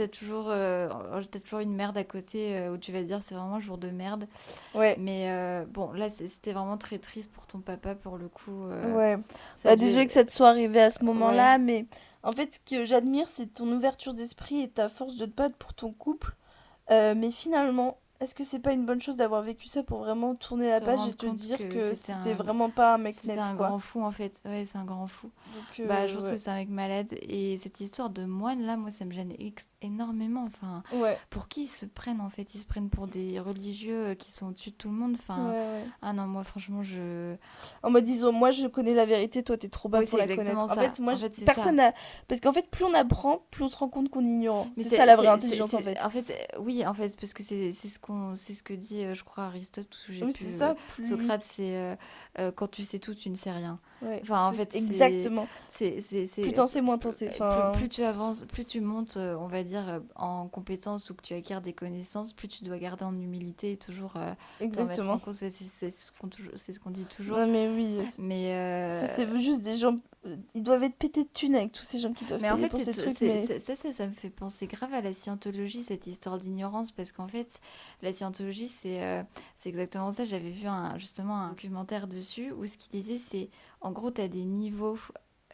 Speaker 2: t'as toujours une merde à côté où tu vas te dire c'est vraiment un jour de merde.
Speaker 1: Ouais.
Speaker 2: Mais bon, là, c'était vraiment très triste pour ton papa, pour le coup.
Speaker 1: Ouais.
Speaker 2: Ça
Speaker 1: Bah, désolé que
Speaker 2: devait...
Speaker 1: ça te soit arrivé à ce
Speaker 2: Ouais.
Speaker 1: moment-là, mais en fait, ce que j'admire, c'est ton ouverture d'esprit et ta force de te battre pour ton couple. Mais finalement, est-ce que c'est pas une bonne chose d'avoir vécu ça pour vraiment tourner la
Speaker 2: Te
Speaker 1: page et
Speaker 2: rendre
Speaker 1: te
Speaker 2: compte
Speaker 1: dire
Speaker 2: que
Speaker 1: que c'était vraiment pas un mec
Speaker 2: c'était
Speaker 1: net,
Speaker 2: un
Speaker 1: quoi?
Speaker 2: grand fou en fait. Ouais, c'est un grand fou.
Speaker 1: Donc,
Speaker 2: Bah, je pense que
Speaker 1: ouais.
Speaker 2: c'est un mec malade. Et cette histoire de moine là, moi, ça me gêne énormément. Enfin,
Speaker 1: Ouais.
Speaker 2: pour qui ils se prennent en fait? Ils se prennent pour des religieux qui sont au-dessus de tout le monde.
Speaker 1: Ouais,
Speaker 2: Enfin,
Speaker 1: ouais.
Speaker 2: ah non, moi, franchement, je.
Speaker 1: En mode disons, moi je connais la vérité, toi t'es trop bas
Speaker 2: Oui,
Speaker 1: pour
Speaker 2: c'est
Speaker 1: la connaître.
Speaker 2: exactement
Speaker 1: En fait,
Speaker 2: ça.
Speaker 1: moi,
Speaker 2: En fait, c'est
Speaker 1: personne
Speaker 2: ça.
Speaker 1: n'a. Parce qu'en fait, plus on apprend, plus on se rend compte qu'on est ignorant.
Speaker 2: Mais
Speaker 1: C'est ça la vraie intelligence en
Speaker 2: en
Speaker 1: fait.
Speaker 2: fait, oui, en fait, parce que c'est ce que dit, je crois, Aristote, où j'ai
Speaker 1: Oui,
Speaker 2: pu,
Speaker 1: c'est ça, plus.
Speaker 2: Socrate, c'est quand tu sais tout, tu ne sais rien.
Speaker 1: Ouais,
Speaker 2: Enfin, en fait,
Speaker 1: exactement. Plus
Speaker 2: c'est
Speaker 1: t'en sais, moins t'en sais.
Speaker 2: plus
Speaker 1: Enfin,
Speaker 2: tu avances, plus tu montes, on va dire, en compétences ou que tu acquiers des connaissances, plus tu dois garder en humilité et toujours t'en mettre en
Speaker 1: exactement.
Speaker 2: cause. C'est ce qu'on dit toujours.
Speaker 1: Non, mais oui,
Speaker 2: Mais,
Speaker 1: c'est juste des gens. Ils doivent être pétés de thunes avec tous ces gens qui doivent
Speaker 2: Mais en
Speaker 1: payer
Speaker 2: fait,
Speaker 1: pour ces trucs, mais.
Speaker 2: ça me fait penser grave à la scientologie, cette histoire d'ignorance, parce qu'en fait, la scientologie, c'est exactement ça. J'avais vu justement un documentaire dessus où ce qu'il disait, c'est en gros, tu as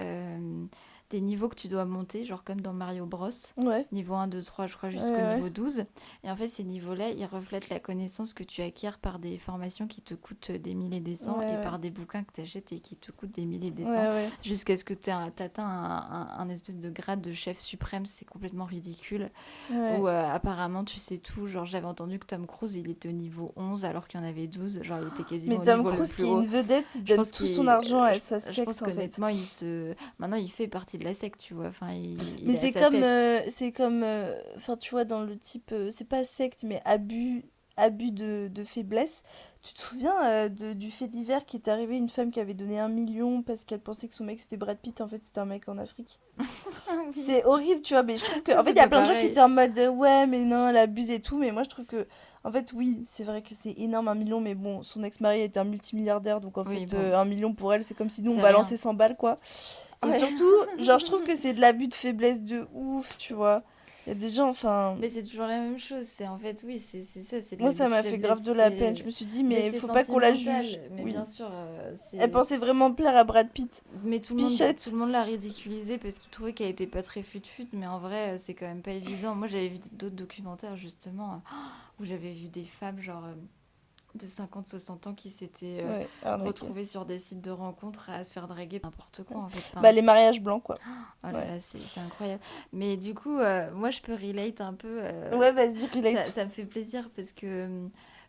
Speaker 2: euh, des niveaux que tu dois monter, genre comme dans Mario Bros.
Speaker 1: Ouais,
Speaker 2: Niveau 1, 2, 3, je crois,
Speaker 1: ouais,
Speaker 2: jusqu'au
Speaker 1: ouais.
Speaker 2: niveau 12. Et en fait, ces niveaux-là, ils reflètent la connaissance que tu acquiers par des formations qui te coûtent des milliers des
Speaker 1: Ouais,
Speaker 2: cents et
Speaker 1: ouais.
Speaker 2: par des bouquins que tu achètes et qui te coûtent des milliers des cents
Speaker 1: Ouais, ouais.
Speaker 2: jusqu'à ce que tu atteins un espèce de grade de chef suprême. C'est complètement ridicule. Ou
Speaker 1: Ouais.
Speaker 2: apparemment, tu sais tout. Genre, j'avais entendu que Tom Cruise, il était au niveau 11 alors qu'il y en avait 12. Genre, il était
Speaker 1: Mais
Speaker 2: quasiment au
Speaker 1: Tom
Speaker 2: niveau le
Speaker 1: Cruise,
Speaker 2: plus
Speaker 1: qui est
Speaker 2: haut.
Speaker 1: une vedette, il
Speaker 2: Je
Speaker 1: donne
Speaker 2: pense
Speaker 1: tout son argent à sa
Speaker 2: je pense
Speaker 1: secte en fait.
Speaker 2: qu'honnêtement, maintenant, il fait partie de la secte, tu vois. Enfin,
Speaker 1: Mais
Speaker 2: il est à sa tête.
Speaker 1: enfin tu vois, dans le type, c'est pas secte, mais abus de faiblesse. Tu te souviens du fait divers qui est arrivé, une femme qui avait donné 1 million parce qu'elle pensait que son mec c'était Brad Pitt, en fait c'était un mec en Afrique.
Speaker 2: Ah oui,
Speaker 1: C'est horrible, tu vois, mais je trouve que,
Speaker 2: ça
Speaker 1: en fait,
Speaker 2: c'est
Speaker 1: il y a
Speaker 2: pas
Speaker 1: plein de gens qui
Speaker 2: pareil.
Speaker 1: étaient en mode, ouais, mais non, elle abuse et tout, mais moi je trouve que, en fait, oui, c'est vrai que c'est énorme, 1 million, mais bon, son ex-mari était un multimilliardaire, donc en
Speaker 2: Oui,
Speaker 1: fait,
Speaker 2: bon,
Speaker 1: 1 million pour elle, c'est comme si nous on
Speaker 2: c'est
Speaker 1: balançait
Speaker 2: rien.
Speaker 1: 100 balles, quoi. Et
Speaker 2: Ouais.
Speaker 1: surtout, genre, je trouve que c'est de l'abus de faiblesse de ouf, tu vois. Il y a des gens, enfin.
Speaker 2: Mais c'est toujours la même chose. C'est en fait, oui, c'est ça, c'est de
Speaker 1: Moi,
Speaker 2: l'abus
Speaker 1: ça
Speaker 2: de
Speaker 1: m'a fait grave
Speaker 2: faiblesse.
Speaker 1: de la peine. Je me suis dit,
Speaker 2: Mais
Speaker 1: mais
Speaker 2: c'est
Speaker 1: faut pas qu'on la
Speaker 2: sentimental.
Speaker 1: juge.
Speaker 2: Mais bien
Speaker 1: Oui.
Speaker 2: sûr,
Speaker 1: Elle pensait vraiment plaire à Brad Pitt.
Speaker 2: Mais tout
Speaker 1: Bichette.
Speaker 2: le monde l'a ridiculisée parce qu'il trouvait qu'elle était pas très fut-fut. Mais en vrai, c'est quand même pas évident. Moi, j'avais vu d'autres documentaires justement où j'avais vu des femmes genre de 50 60 ans qui s'étaient
Speaker 1: Ouais, arnaquée.
Speaker 2: retrouvées sur des sites de rencontres à se faire draguer n'importe quoi en fait.
Speaker 1: Bah,
Speaker 2: Enfin,
Speaker 1: les mariages blancs, quoi.
Speaker 2: oh là
Speaker 1: Ouais.
Speaker 2: là, c'est incroyable. Mais du coup, moi, je peux relate un peu.
Speaker 1: Ouais, vas-y, relate.
Speaker 2: Ça me fait plaisir parce que.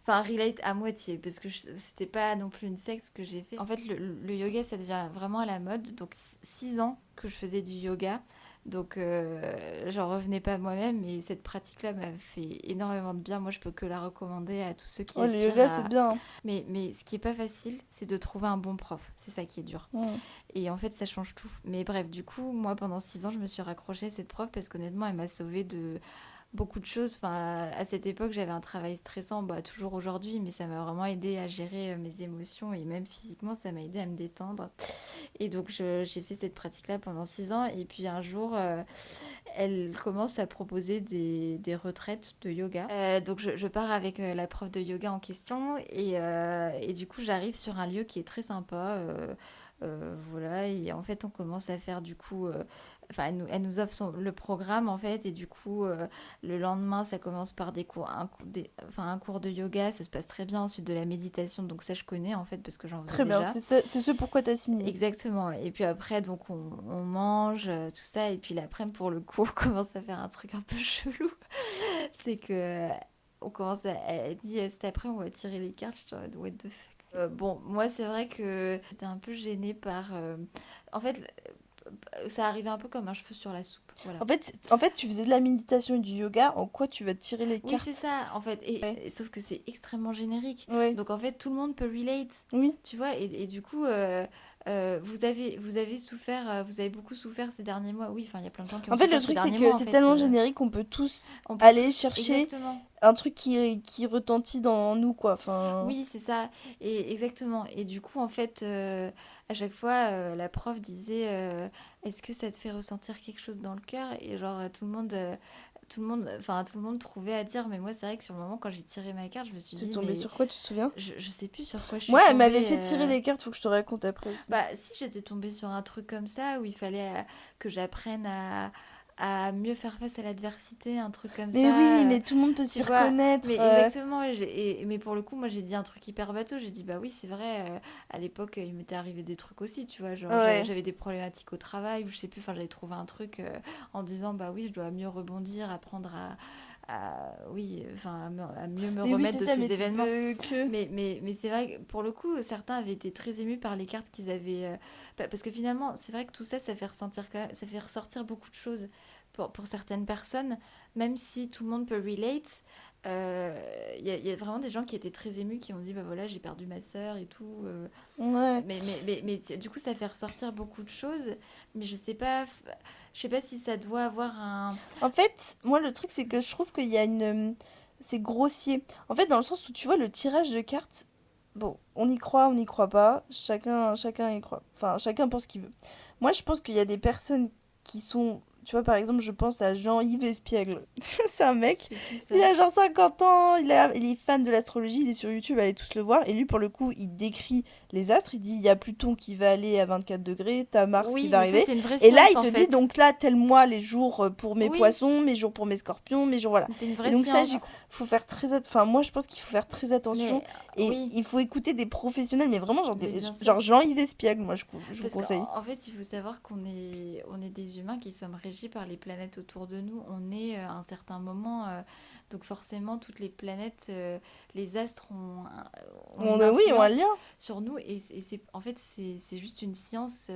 Speaker 2: Enfin, relate à moitié, parce que c'était pas non plus une secte que j'ai fait. En fait, le yoga, ça devient vraiment à la mode. Donc, 6 ans que je faisais du yoga. Donc, j'en revenais pas moi-même. Et cette pratique-là m'a fait énormément de bien. Moi, je peux que la recommander à tous ceux qui
Speaker 1: Ouais, le
Speaker 2: aspirent
Speaker 1: yoga, c'est
Speaker 2: à...
Speaker 1: bien.
Speaker 2: Mais ce qui est pas facile, c'est de trouver un bon prof. C'est ça qui est dur.
Speaker 1: Mm.
Speaker 2: Et en fait, ça change tout. Mais bref, du coup, moi, pendant 6 ans, je me suis raccrochée à cette prof parce qu'honnêtement, elle m'a sauvée de beaucoup de choses. Enfin, à cette époque, j'avais un travail stressant, bah, toujours aujourd'hui, mais ça m'a vraiment aidé à gérer mes émotions et même physiquement, ça m'a aidé à me détendre. Et donc, j'ai fait cette pratique-là pendant 6 ans. Et puis un jour, elle commence à proposer des retraites de yoga. Donc, je pars avec la prof de yoga en question et du coup, j'arrive sur un lieu qui est très sympa. Voilà, et en fait, on commence à faire du coup. Enfin, elle nous offre le programme en fait, et du coup, le lendemain, ça commence par des cours, enfin, un cours de yoga, ça se passe très bien. Ensuite, de la méditation, donc ça, je connais en fait parce que j'en faisais
Speaker 1: Très bien,
Speaker 2: déjà.
Speaker 1: c'est ce pourquoi t'as signé.
Speaker 2: Exactement. Et puis après, donc, on mange, tout ça, et puis l'après-midi, pour le coup, on commence à faire un truc un peu chelou. C'est que on commence à, elle dit cet après on va tirer les cartes. Je suis en mode, what the fuck. Bon, moi c'est vrai que j'étais un peu gênée par. En fait, ça arrivait un peu comme un cheveu sur la soupe. Voilà.
Speaker 1: En fait, tu faisais de la méditation et du yoga, en quoi tu vas tirer les
Speaker 2: Oui, c'est
Speaker 1: cartes?
Speaker 2: ça, en fait.
Speaker 1: Ouais,
Speaker 2: Sauf que c'est extrêmement générique.
Speaker 1: ouais,
Speaker 2: Donc, en fait, tout le monde peut relate.
Speaker 1: oui.
Speaker 2: Tu vois, et du coup, vous avez souffert, vous avez beaucoup souffert ces derniers mois. Oui, enfin, il y a plein de gens qui ont
Speaker 1: En fait, le
Speaker 2: souffert ces
Speaker 1: truc, c'est
Speaker 2: derniers
Speaker 1: que
Speaker 2: mois, en
Speaker 1: c'est
Speaker 2: fait.
Speaker 1: tellement générique qu'on peut tous
Speaker 2: On peut
Speaker 1: aller
Speaker 2: tous,
Speaker 1: chercher
Speaker 2: exactement.
Speaker 1: un truc qui retentit dans nous, quoi. Enfin,
Speaker 2: Oui, c'est ça. Et exactement. Et du coup, en fait, à chaque fois, la prof disait, est-ce que ça te fait ressentir quelque chose dans le cœur? Et genre, tout le monde trouvait à dire, mais moi, c'est vrai que sur le moment, quand j'ai tiré ma carte, je me suis
Speaker 1: tu es
Speaker 2: dit,
Speaker 1: tombé
Speaker 2: mais
Speaker 1: sur quoi, tu te souviens?
Speaker 2: je sais plus sur quoi je suis
Speaker 1: Moi, elle m'avait
Speaker 2: tombée.
Speaker 1: fait tirer les cartes, faut que je te raconte après aussi.
Speaker 2: Bah, si j'étais tombée sur un truc comme ça, où il fallait que j'apprenne à mieux faire face à l'adversité, un truc comme
Speaker 1: Mais oui,
Speaker 2: ça.
Speaker 1: mais tout le monde peut s'y
Speaker 2: Tu vois,
Speaker 1: reconnaître.
Speaker 2: mais exactement, mais pour le coup, moi j'ai dit un truc hyper bateau, j'ai dit bah oui, c'est vrai, à l'époque il m'était arrivé des trucs aussi, tu vois, genre j'avais,
Speaker 1: Ouais,
Speaker 2: j'avais des problématiques au travail, ou je sais plus, enfin j'avais trouvé un truc en disant bah oui, je dois mieux rebondir, apprendre oui, enfin à mieux me
Speaker 1: mais oui,
Speaker 2: remettre
Speaker 1: c'est
Speaker 2: de
Speaker 1: ça, mais
Speaker 2: ces
Speaker 1: tu
Speaker 2: événements.
Speaker 1: peux que.
Speaker 2: Mais c'est vrai que pour le coup, certains avaient été très émus par les cartes qu'ils avaient. Parce que finalement, c'est vrai que tout ça, ça fait ressentir quand même, ça fait ressortir beaucoup de choses pour certaines personnes, même si tout le monde peut relate. Il y a vraiment des gens qui étaient très émus, qui ont dit bah voilà, j'ai perdu ma sœur et tout.
Speaker 1: Ouais.
Speaker 2: Du coup, ça fait ressortir beaucoup de choses, mais je sais pas si ça doit avoir un.
Speaker 1: En fait, moi, le truc, c'est que je trouve qu'il y a c'est grossier. En fait, dans le sens où tu vois, le tirage de cartes, bon, on n'y croit pas. Chacun y croit. Enfin, chacun pense ce qu'il veut. Moi, je pense qu'il y a des personnes qui sont. Tu vois, par exemple, je pense à Jean-Yves Espiègle. Tu vois, c'est un mec,
Speaker 2: C'est qui
Speaker 1: il
Speaker 2: ça?
Speaker 1: a genre 50 ans, il est fan de l'astrologie, il est sur YouTube, allez tous le voir. Et lui, pour le coup, il décrit les astres. Il dit, il y a Pluton qui va aller à 24 degrés, t'as Mars qui
Speaker 2: Oui,
Speaker 1: va
Speaker 2: mais ça,
Speaker 1: arriver.
Speaker 2: c'est une vraie
Speaker 1: Et là,
Speaker 2: science
Speaker 1: il
Speaker 2: en
Speaker 1: te dit,
Speaker 2: fait.
Speaker 1: donc là, tel mois, les jours pour mes
Speaker 2: Oui,
Speaker 1: poissons, mes jours pour mes scorpions, mes jours, voilà.
Speaker 2: mais c'est une
Speaker 1: Et
Speaker 2: vraie
Speaker 1: donc ça,
Speaker 2: science.
Speaker 1: faut faire enfin, moi, je pense qu'il faut faire très attention.
Speaker 2: Mais
Speaker 1: Et
Speaker 2: oui,
Speaker 1: il faut écouter des professionnels, mais vraiment,
Speaker 2: mais bien sûr.
Speaker 1: genre Jean-Yves Espiègle, moi, je vous
Speaker 2: Parce
Speaker 1: conseille.
Speaker 2: qu'en fait, il faut savoir qu'on est des humains qui sommes régis par les planètes autour de nous. On est à un certain moment, donc forcément, toutes les planètes, les astres ont une
Speaker 1: Oui, on a un lien.
Speaker 2: influence sur nous. Et en fait, c'est juste une science.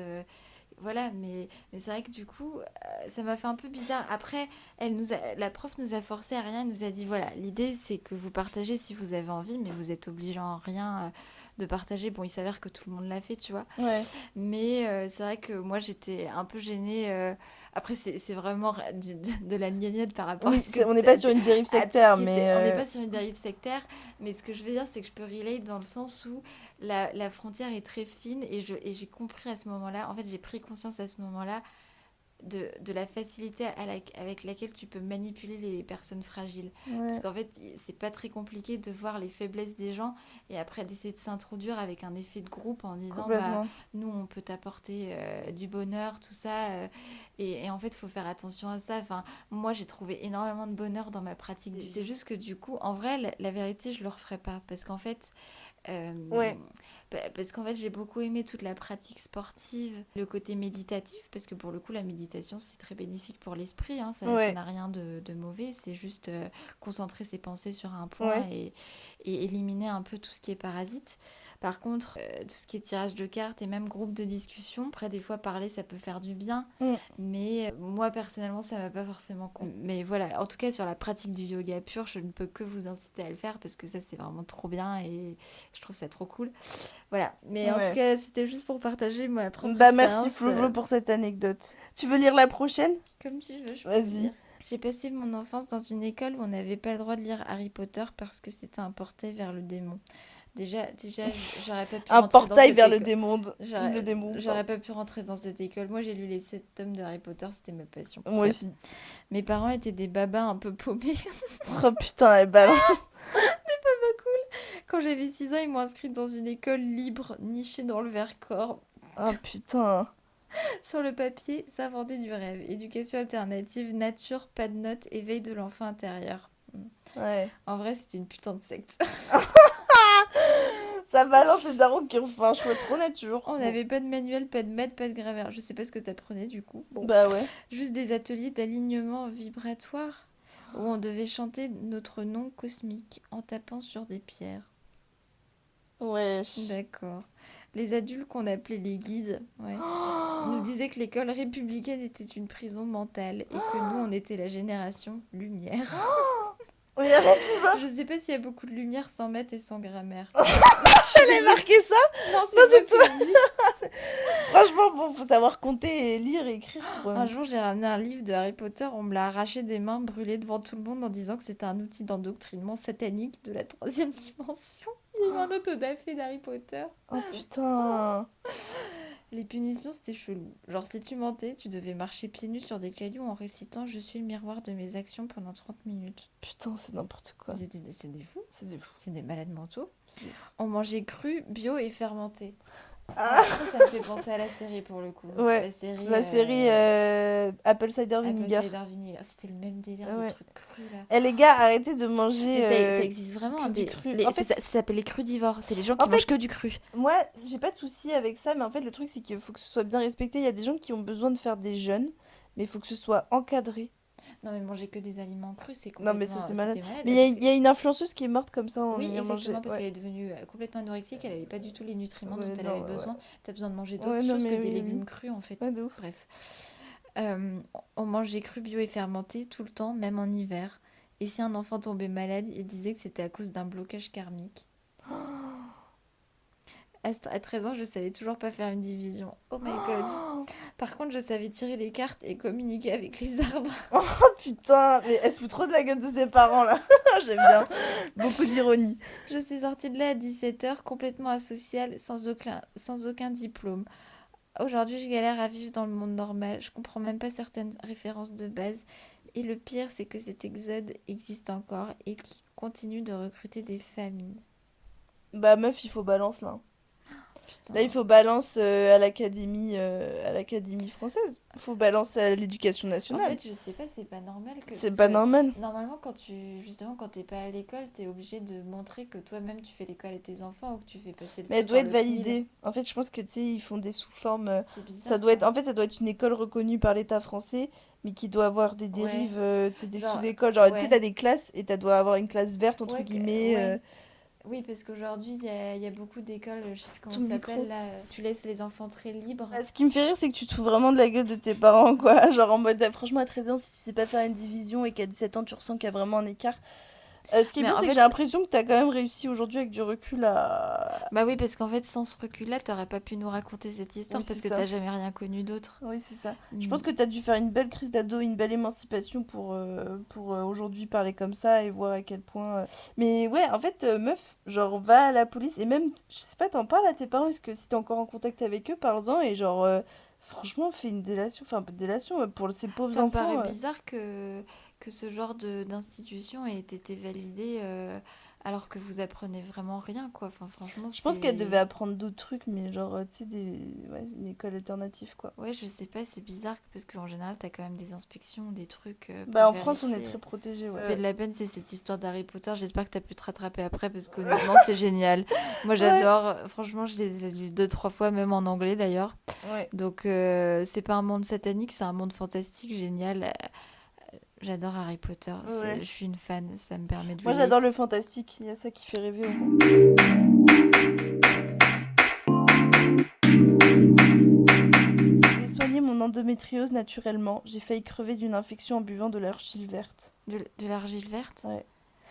Speaker 2: Voilà, mais c'est vrai que du coup, ça m'a fait un peu bizarre. Après, la prof nous a forcé à rien. Elle nous a dit, voilà, l'idée c'est que vous partagez si vous avez envie, mais vous êtes obligeant en rien de partager. Bon, il s'avère que tout le monde l'a fait, tu vois.
Speaker 1: Ouais.
Speaker 2: Mais c'est vrai que moi, j'étais un peu gênée. Après, c'est vraiment de la gnognotte par rapport
Speaker 1: Oui, on n'est pas sur une dérive
Speaker 2: à tout ce
Speaker 1: sectaire,
Speaker 2: qui était.
Speaker 1: mais
Speaker 2: On n'est pas sur une dérive sectaire, mais ce que je veux dire, c'est que je peux relate dans le sens où la frontière est très fine et j'ai compris à ce moment-là, en fait, j'ai pris conscience à ce moment-là de la facilité avec laquelle tu peux manipuler les personnes fragiles. Parce
Speaker 1: ouais,
Speaker 2: qu'en fait, c'est pas très compliqué de voir les faiblesses des gens et après d'essayer de s'introduire avec un effet de groupe en disant bah
Speaker 1: complètement.
Speaker 2: nous on peut t'apporter du bonheur, tout ça. Et en fait, il faut faire attention à ça. Enfin, moi j'ai trouvé énormément de bonheur dans ma pratique. C'est juste que du coup, en vrai, la vérité, je le referai pas. Parce qu'en fait,
Speaker 1: Ouais,
Speaker 2: parce qu'en fait, j'ai beaucoup aimé toute la pratique sportive, le côté méditatif, parce que pour le coup, la méditation, c'est très bénéfique pour l'esprit, hein, ça
Speaker 1: ouais,
Speaker 2: n'a rien de mauvais, c'est juste concentrer ses pensées sur un point
Speaker 1: ouais.
Speaker 2: et éliminer un peu tout ce qui est parasite. Par contre, tout ce qui est tirage de cartes et même groupe de discussion, après des fois parler ça peut faire du bien,
Speaker 1: Mm.
Speaker 2: mais moi personnellement ça m'a pas forcément mais voilà, en tout cas sur la pratique du yoga pur, je ne peux que vous inciter à le faire parce que ça c'est vraiment trop bien et je trouve ça trop cool. Voilà, mais en tout
Speaker 1: Ouais.
Speaker 2: cas c'était juste pour partager ma propre
Speaker 1: Bah merci
Speaker 2: expérience.
Speaker 1: Flo pour cette anecdote. Tu veux lire la prochaine?
Speaker 2: Comme tu veux, je peux
Speaker 1: Vas-y.
Speaker 2: lire. J'ai passé mon enfance dans une école où on n'avait pas le droit de lire Harry Potter parce que c'était un portail vers le démon. Déjà, j'aurais pas pu
Speaker 1: Un
Speaker 2: rentrer dans
Speaker 1: portail
Speaker 2: cette
Speaker 1: vers le
Speaker 2: école.
Speaker 1: démon. Le
Speaker 2: J'aurais,
Speaker 1: démon,
Speaker 2: j'aurais
Speaker 1: pardon.
Speaker 2: pas pu rentrer dans cette école. Moi, j'ai lu les 7 tomes de Harry Potter, c'était ma passion.
Speaker 1: Moi
Speaker 2: Bref.
Speaker 1: aussi.
Speaker 2: Mes parents étaient des babas un peu paumés.
Speaker 1: Oh putain, elle balance.
Speaker 2: Quand j'avais 6 ans, ils m'ont inscrite dans une école libre, nichée dans le Vercors.
Speaker 1: Oh putain.
Speaker 2: Sur le papier, ça vendait du rêve. Éducation alternative, nature, pas de notes, éveil de l'enfant intérieur.
Speaker 1: Ouais.
Speaker 2: En vrai, c'était une putain de secte.
Speaker 1: Ça balance les darons qui ont fait un choix trop nature.
Speaker 2: On
Speaker 1: Bon.
Speaker 2: n'avait pas de manuel, pas de maths, pas de grammaire. Je sais pas ce que t'apprenais du coup. Bon,
Speaker 1: Bah ouais.
Speaker 2: juste des ateliers d'alignement vibratoire où on devait chanter notre nom cosmique en tapant sur des pierres.
Speaker 1: Wesh.
Speaker 2: D'accord. Les adultes qu'on appelait les guides, ouais, nous disaient que l'école républicaine était une prison mentale et que nous, on était la génération lumière.
Speaker 1: Mais arrête,
Speaker 2: Je sais pas s'il y a beaucoup de lumière sans maths et sans grammaire.
Speaker 1: elle a marqué ça?
Speaker 2: Non,
Speaker 1: Non,
Speaker 2: c'est moi
Speaker 1: c'est
Speaker 2: qui
Speaker 1: toi.
Speaker 2: le dis.
Speaker 1: Franchement, bon, faut savoir compter et lire et écrire pour...
Speaker 2: Un jour, j'ai ramené un livre de Harry Potter, on me l'a arraché des mains, brûlé devant tout le monde en disant que c'était un outil d'endoctrinement satanique de la troisième dimension. Il y a eu un autodafé d'Harry Potter.
Speaker 1: Oh putain.
Speaker 2: Les punitions, c'était chelou. Genre, si tu mentais, tu devais marcher pieds nus sur des cailloux en récitant «Je suis le miroir de mes actions» pendant 30 minutes.
Speaker 1: Putain, c'est n'importe quoi.
Speaker 2: C'est des fous,
Speaker 1: C'est du fou.
Speaker 2: c'est des malades mentaux.
Speaker 1: C'est du fou.
Speaker 2: On mangeait cru, bio et fermenté.
Speaker 1: Ah,
Speaker 2: Ça me fait penser à la série pour le coup.
Speaker 1: ouais. La série Apple Cider
Speaker 2: Apple
Speaker 1: Vinegar.
Speaker 2: Cider Vinegar. C'était le même délire des
Speaker 1: Ouais.
Speaker 2: trucs crus là.
Speaker 1: Eh les gars, arrêtez de manger
Speaker 2: Mais ça existe vraiment,
Speaker 1: que
Speaker 2: hein,
Speaker 1: du cru.
Speaker 2: les-
Speaker 1: En
Speaker 2: c'est-
Speaker 1: fait,
Speaker 2: ça s'appelle les crudivores. C'est les gens
Speaker 1: en
Speaker 2: qui mangent
Speaker 1: fait,
Speaker 2: que du cru.
Speaker 1: moi, j'ai pas de souci avec ça, mais en fait, le truc, c'est qu'il faut que ce soit bien respecté. Il y a des gens qui ont besoin de faire des jeûnes, mais il faut que ce soit encadré.
Speaker 2: Non, mais manger que des aliments crus, c'est
Speaker 1: Non, mais ça,
Speaker 2: complètement.
Speaker 1: c'est malade.
Speaker 2: C'était malade.
Speaker 1: Mais il y a une influenceuse qui est morte comme ça en
Speaker 2: Oui,
Speaker 1: ayant mangé.
Speaker 2: exactement, parce
Speaker 1: Ouais.
Speaker 2: qu'elle est devenue complètement anorexique. Elle avait pas du tout les nutriments dont
Speaker 1: Ouais,
Speaker 2: elle
Speaker 1: non,
Speaker 2: avait besoin. T'as besoin de manger
Speaker 1: ouais.
Speaker 2: d'autres
Speaker 1: Ouais, non,
Speaker 2: choses que
Speaker 1: mais
Speaker 2: des
Speaker 1: oui,
Speaker 2: légumes
Speaker 1: oui.
Speaker 2: crus en fait.
Speaker 1: Ouais, de ouf.
Speaker 2: Bref. On mangeait cru, bio et fermenté tout le temps, même en hiver. Et si un enfant tombait malade, il disait que c'était à cause d'un blocage karmique. À 13 ans, je savais toujours pas faire une division. Oh my god. Par contre, je savais tirer les cartes et communiquer avec les arbres.
Speaker 1: Oh putain, mais elle se fout trop de la gueule de ses parents là. J'aime bien. Beaucoup d'ironie.
Speaker 2: Je suis sortie de là à 17 h, complètement asociale, sans aucun diplôme. Aujourd'hui, je galère à vivre dans le monde normal. Je comprends même pas certaines références de base. Et le pire, c'est que cet exode existe encore et qui continue de recruter des familles.
Speaker 1: Bah meuf, il faut balance là. Là, il
Speaker 2: Putain.
Speaker 1: faut balance à l'académie française. Il faut balance à l'éducation
Speaker 2: En
Speaker 1: nationale.
Speaker 2: fait, je sais pas, c'est pas normal que.
Speaker 1: C'est
Speaker 2: Parce
Speaker 1: pas
Speaker 2: que
Speaker 1: normal.
Speaker 2: normalement, justement, quand t'es pas à l'école, t'es obligé de montrer que toi-même tu fais l'école à tes enfants ou que tu fais passer le
Speaker 1: Mais elle
Speaker 2: truc
Speaker 1: doit
Speaker 2: par
Speaker 1: être
Speaker 2: le CNIL.
Speaker 1: validée. En fait, je pense que tu sais, ils font des sous-formes.
Speaker 2: C'est
Speaker 1: Ça
Speaker 2: bizarre
Speaker 1: doit être,
Speaker 2: ça.
Speaker 1: en fait, ça doit être une école reconnue par l'État français, mais qui doit avoir des
Speaker 2: Ouais.
Speaker 1: dérives, tu sais, des
Speaker 2: Genre,
Speaker 1: sous-écoles. Genre, tu sais,
Speaker 2: ouais.
Speaker 1: t'as des classes et tu dois avoir une classe verte, entre
Speaker 2: Ouais,
Speaker 1: guillemets,
Speaker 2: ouais. Oui, parce qu'aujourd'hui, il y a beaucoup d'écoles, je sais plus comment
Speaker 1: tout
Speaker 2: ça
Speaker 1: micro.
Speaker 2: s'appelle là, tu laisses les enfants très libres.
Speaker 1: Bah, ce qui me fait rire, c'est que tu te fous vraiment de la gueule de tes parents, quoi. Genre en mode, franchement, à 13 ans, si tu sais pas faire une division et qu'à 17 ans, tu ressens qu'il y a vraiment un écart. Ce qui est
Speaker 2: Mais
Speaker 1: bien,
Speaker 2: en
Speaker 1: c'est que j'ai
Speaker 2: fait,
Speaker 1: l'impression que t'as quand même réussi aujourd'hui avec du recul à...
Speaker 2: bah oui, parce qu'en fait, sans ce recul-là, t'aurais pas pu nous raconter cette histoire
Speaker 1: Oui, c'est
Speaker 2: parce que
Speaker 1: ça.
Speaker 2: t'as jamais rien connu d'autre.
Speaker 1: Oui, c'est ça. Je
Speaker 2: Mm.
Speaker 1: pense que t'as dû faire une belle crise d'ado, une belle émancipation pour aujourd'hui parler comme ça et voir à quel point... Mais ouais, en fait, meuf, genre, va à la police et même, je sais pas, t'en parles à tes parents, est-ce que si t'es encore en contact avec eux, parle-en et genre, franchement, fais une délation, enfin, un peu de délation pour ces pauvres
Speaker 2: Ça me paraît
Speaker 1: enfants.
Speaker 2: bizarre que ce genre d'institution ait été validé alors que vous apprenez vraiment rien, quoi. Enfin, franchement,
Speaker 1: Je pense qu'elle devait
Speaker 2: c'est...
Speaker 1: apprendre d'autres trucs, mais genre, tu sais, ouais, une école alternative, quoi.
Speaker 2: Ouais, je sais pas, c'est bizarre parce qu'en général, t'as quand même des inspections, des trucs
Speaker 1: Bah,
Speaker 2: pour
Speaker 1: en France, on est
Speaker 2: vérifier.
Speaker 1: très protégés,
Speaker 2: Me fait
Speaker 1: ouais.
Speaker 2: de la peine, c'est cette histoire d'Harry Potter. J'espère que t'as pu te rattraper après parce qu'honnêtement, c'est génial. Moi,
Speaker 1: Ouais,
Speaker 2: j'adore. Franchement, je les ai lus deux, trois fois, même en anglais d'ailleurs.
Speaker 1: ouais,
Speaker 2: Donc, c'est pas un monde satanique, c'est un monde fantastique, génial. J'adore Harry Potter.
Speaker 1: ouais.
Speaker 2: Je suis une fan. Ça me permet de
Speaker 1: Moi,
Speaker 2: relate.
Speaker 1: j'adore le fantastique, il y a ça qui fait rêver au moins. mon endométriose naturellement. J'ai failli crever d'une infection en buvant de l'argile verte.
Speaker 2: De l'argile verte?
Speaker 1: Ouais.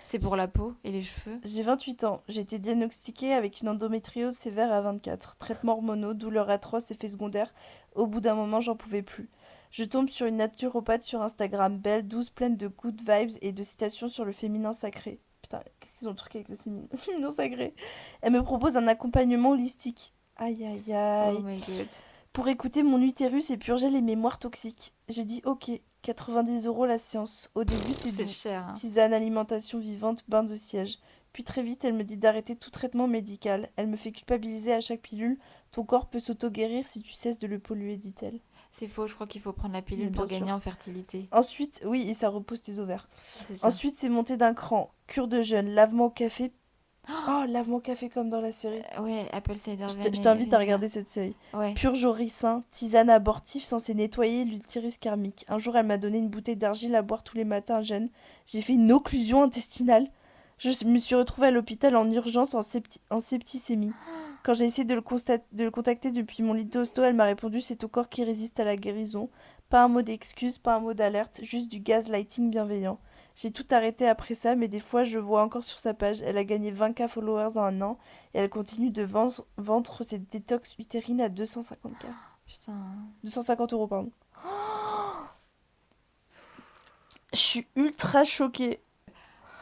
Speaker 2: C'est pour la peau et les cheveux?
Speaker 1: J'ai 28 ans. J'ai été diagnostiquée avec une endométriose sévère à 24. Traitements hormonaux, douleurs atroces, effets secondaires. Au bout d'un moment, j'en pouvais plus. Je tombe sur une naturopathe sur Instagram, belle, douce, pleine de good vibes et de citations sur le féminin sacré. Putain, qu'est-ce qu'ils ont le truc avec le féminin sacré? Elle me propose un accompagnement holistique. Aïe aïe
Speaker 2: Oh
Speaker 1: aïe.
Speaker 2: my god.
Speaker 1: Pour écouter mon utérus et purger les mémoires toxiques. J'ai dit ok, 90 € la séance. Au début, c'est
Speaker 2: C'est
Speaker 1: doux.
Speaker 2: cher, hein.
Speaker 1: Tisane, alimentation vivante, bain de siège. Puis très vite, elle me dit d'arrêter tout traitement médical. Elle me fait culpabiliser à chaque pilule. Ton corps peut s'auto-guérir si tu cesses de le polluer, dit-elle.
Speaker 2: C'est faux, je crois qu'il faut prendre la
Speaker 1: Mais
Speaker 2: pilule
Speaker 1: bien
Speaker 2: pour gagner
Speaker 1: sûr.
Speaker 2: en fertilité.
Speaker 1: Ensuite, oui, et ça repose tes ovaires.
Speaker 2: C'est ça.
Speaker 1: Ensuite, c'est monté d'un cran. Cure de jeûne, lavement au café. Oh, lavement au café comme dans la série.
Speaker 2: Ouais, Apple cider
Speaker 1: Je t'invite à
Speaker 2: vinegar.
Speaker 1: regarder cette série.
Speaker 2: Ouais.
Speaker 1: Purge au ricin, tisane abortive censée nettoyer l'utérus karmique. Un jour, elle m'a donné une bouteille d'argile à boire tous les matins à jeûne. J'ai fait une occlusion intestinale. Je me suis retrouvée à l'hôpital en urgence en septicémie. Quand j'ai essayé de le contacter depuis mon lit d'hosto, elle m'a répondu c'est ton corps qui résiste à la guérison. Pas un mot d'excuse, pas un mot d'alerte, juste du gaslighting bienveillant. J'ai tout arrêté après ça, mais des fois je vois encore sur sa page, elle a gagné 20K followers en un an et elle continue de vendre ses détox utérines à 250K.
Speaker 2: Putain.
Speaker 1: 250 €, pardon. Je suis ultra choquée.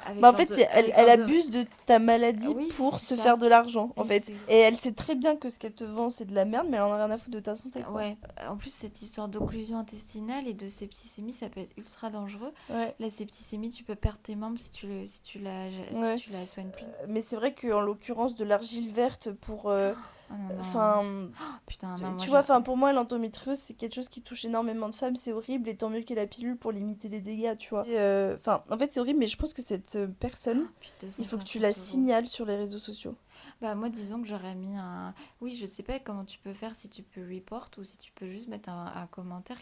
Speaker 2: Avec
Speaker 1: Bah en fait, elle
Speaker 2: l'endo-
Speaker 1: abuse de ta maladie
Speaker 2: Oui,
Speaker 1: pour
Speaker 2: c'est
Speaker 1: se
Speaker 2: ça.
Speaker 1: faire de l'argent, en
Speaker 2: Et
Speaker 1: fait.
Speaker 2: c'est-
Speaker 1: Et elle sait très bien que ce qu'elle te vend, c'est de la merde, mais elle en a rien à foutre de ta santé, quoi.
Speaker 2: Ouais, en plus, cette histoire d'occlusion intestinale et de septicémie, ça peut être ultra dangereux.
Speaker 1: Ouais.
Speaker 2: La septicémie, tu peux perdre tes membres
Speaker 1: Ouais.
Speaker 2: si tu la soignes plus.
Speaker 1: Mais c'est vrai qu'en l'occurrence, de l'argile verte pour...
Speaker 2: Oh non, non.
Speaker 1: Enfin...
Speaker 2: Putain,
Speaker 1: tu
Speaker 2: non, moi
Speaker 1: tu vois,
Speaker 2: j'ai...
Speaker 1: enfin, pour moi, l'endométriose, c'est quelque chose qui touche énormément de femmes, c'est horrible, et tant mieux qu'il y ait la pilule pour limiter les dégâts, tu vois. Enfin, en fait, c'est horrible, mais je pense que cette personne,
Speaker 2: Puis
Speaker 1: il faut que tu
Speaker 2: 250
Speaker 1: la
Speaker 2: euros.
Speaker 1: signales sur les réseaux sociaux.
Speaker 2: Bah moi disons que j'aurais mis un... Oui, je sais pas comment tu peux faire, si tu peux report ou si tu peux juste mettre un commentaire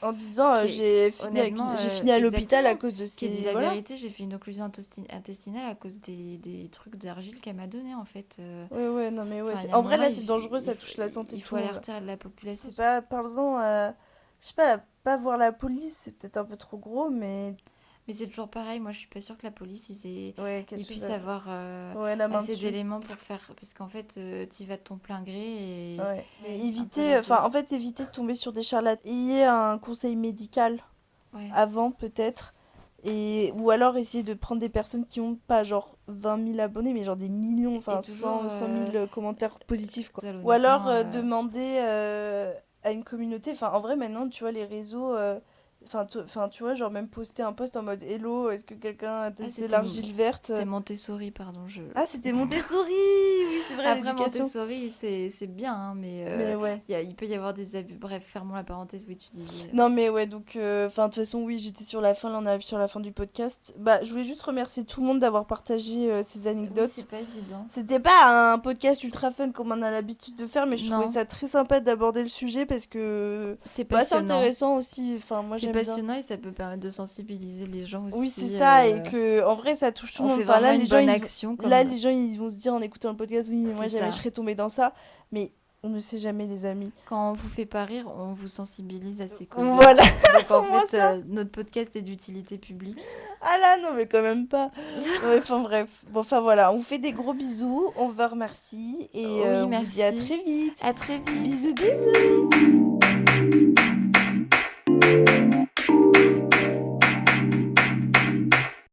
Speaker 1: En disant,
Speaker 2: qui est
Speaker 1: j'ai
Speaker 2: honnêtement
Speaker 1: fini à l'hôpital à
Speaker 2: exactement,
Speaker 1: cause de
Speaker 2: qui dit
Speaker 1: ces...
Speaker 2: la
Speaker 1: Voilà.
Speaker 2: vérité, j'ai fait une occlusion intestinale à cause des trucs d'argile qu'elle m'a donné en fait.
Speaker 1: Ouais, non, mais ouais.
Speaker 2: Enfin, il y a un
Speaker 1: En vrai,
Speaker 2: moment,
Speaker 1: là, c'est dangereux, ça touche la santé
Speaker 2: il
Speaker 1: de tout
Speaker 2: faut
Speaker 1: le monde.
Speaker 2: alerter la population.
Speaker 1: C'est pas, parle-en à... Je sais pas voir la police, c'est peut-être un peu trop gros, mais...
Speaker 2: Mais c'est toujours pareil, moi je suis pas sûre que la police
Speaker 1: Ouais, quelque
Speaker 2: ils
Speaker 1: chose
Speaker 2: puissent avoir
Speaker 1: Ouais, la main
Speaker 2: assez
Speaker 1: dessus.
Speaker 2: d'éléments pour faire... Parce qu'en fait, t'y vas de ton plein gré et...
Speaker 1: Ouais. Mais
Speaker 2: un peu
Speaker 1: éviter,
Speaker 2: la
Speaker 1: enfin,
Speaker 2: dure.
Speaker 1: en fait, éviter de tomber sur des charlatans. Ayez un conseil médical
Speaker 2: Ouais.
Speaker 1: avant, peut-être. Ou alors essayer de prendre des personnes qui ont pas genre 20 000 abonnés, mais genre des millions, enfin
Speaker 2: toujours...
Speaker 1: 100 000 commentaires positifs, quoi.
Speaker 2: Honnêtement,
Speaker 1: Ou alors demander à une communauté, enfin en vrai maintenant tu vois les réseaux, enfin tu vois genre même poster un post en mode Hello, est-ce que quelqu'un a testé l'argile verte?
Speaker 2: C'était Montessori, pardon.
Speaker 1: Ah c'était Montessori, oui c'est vrai
Speaker 2: Après,
Speaker 1: l'éducation.
Speaker 2: Montessori, c'est bien, hein, mais
Speaker 1: Mais ouais.
Speaker 2: il peut y avoir des abus. Bref, fermons la parenthèse, oui, tu disais.
Speaker 1: Non mais ouais donc enfin de toute façon oui j'étais sur la fin, là on arrive sur la fin du podcast. Bah je voulais juste remercier tout le monde d'avoir partagé ces
Speaker 2: Oui,
Speaker 1: anecdotes.
Speaker 2: c'est pas évident.
Speaker 1: C'était pas un podcast ultra fun comme on a l'habitude de faire, mais je trouvais
Speaker 2: Non,
Speaker 1: ça très sympa d'aborder le sujet parce que
Speaker 2: c'est
Speaker 1: bah, c'est
Speaker 2: passionnant.
Speaker 1: intéressant aussi. Enfin, moi
Speaker 2: C'est
Speaker 1: j'aime bien.
Speaker 2: passionnant et ça peut permettre de sensibiliser les gens
Speaker 1: Oui, c'est
Speaker 2: aussi.
Speaker 1: ça, et que en vrai ça touche tout le
Speaker 2: On
Speaker 1: monde.
Speaker 2: fait
Speaker 1: Enfin,
Speaker 2: vraiment
Speaker 1: là,
Speaker 2: une bonne action
Speaker 1: là,
Speaker 2: comme...
Speaker 1: les gens ils vont se dire en écoutant le podcast, oui, mais moi
Speaker 2: C'est
Speaker 1: jamais je
Speaker 2: ça.
Speaker 1: serais tombée dans ça. Mais on ne sait jamais, les amis.
Speaker 2: Quand on vous fait pas rire, on vous sensibilise à ces causes-là.
Speaker 1: Voilà,
Speaker 2: Donc en
Speaker 1: comment
Speaker 2: fait,
Speaker 1: ça?
Speaker 2: notre podcast est d'utilité publique.
Speaker 1: Ah là, non, mais quand même pas. Ouais, enfin bref. Bon, enfin voilà, on vous fait des gros bisous, on vous remercie et
Speaker 2: Oui,
Speaker 1: on vous dit à
Speaker 2: merci.
Speaker 1: très vite.
Speaker 2: À très vite.
Speaker 1: Bisous, bisous.
Speaker 2: Bisous.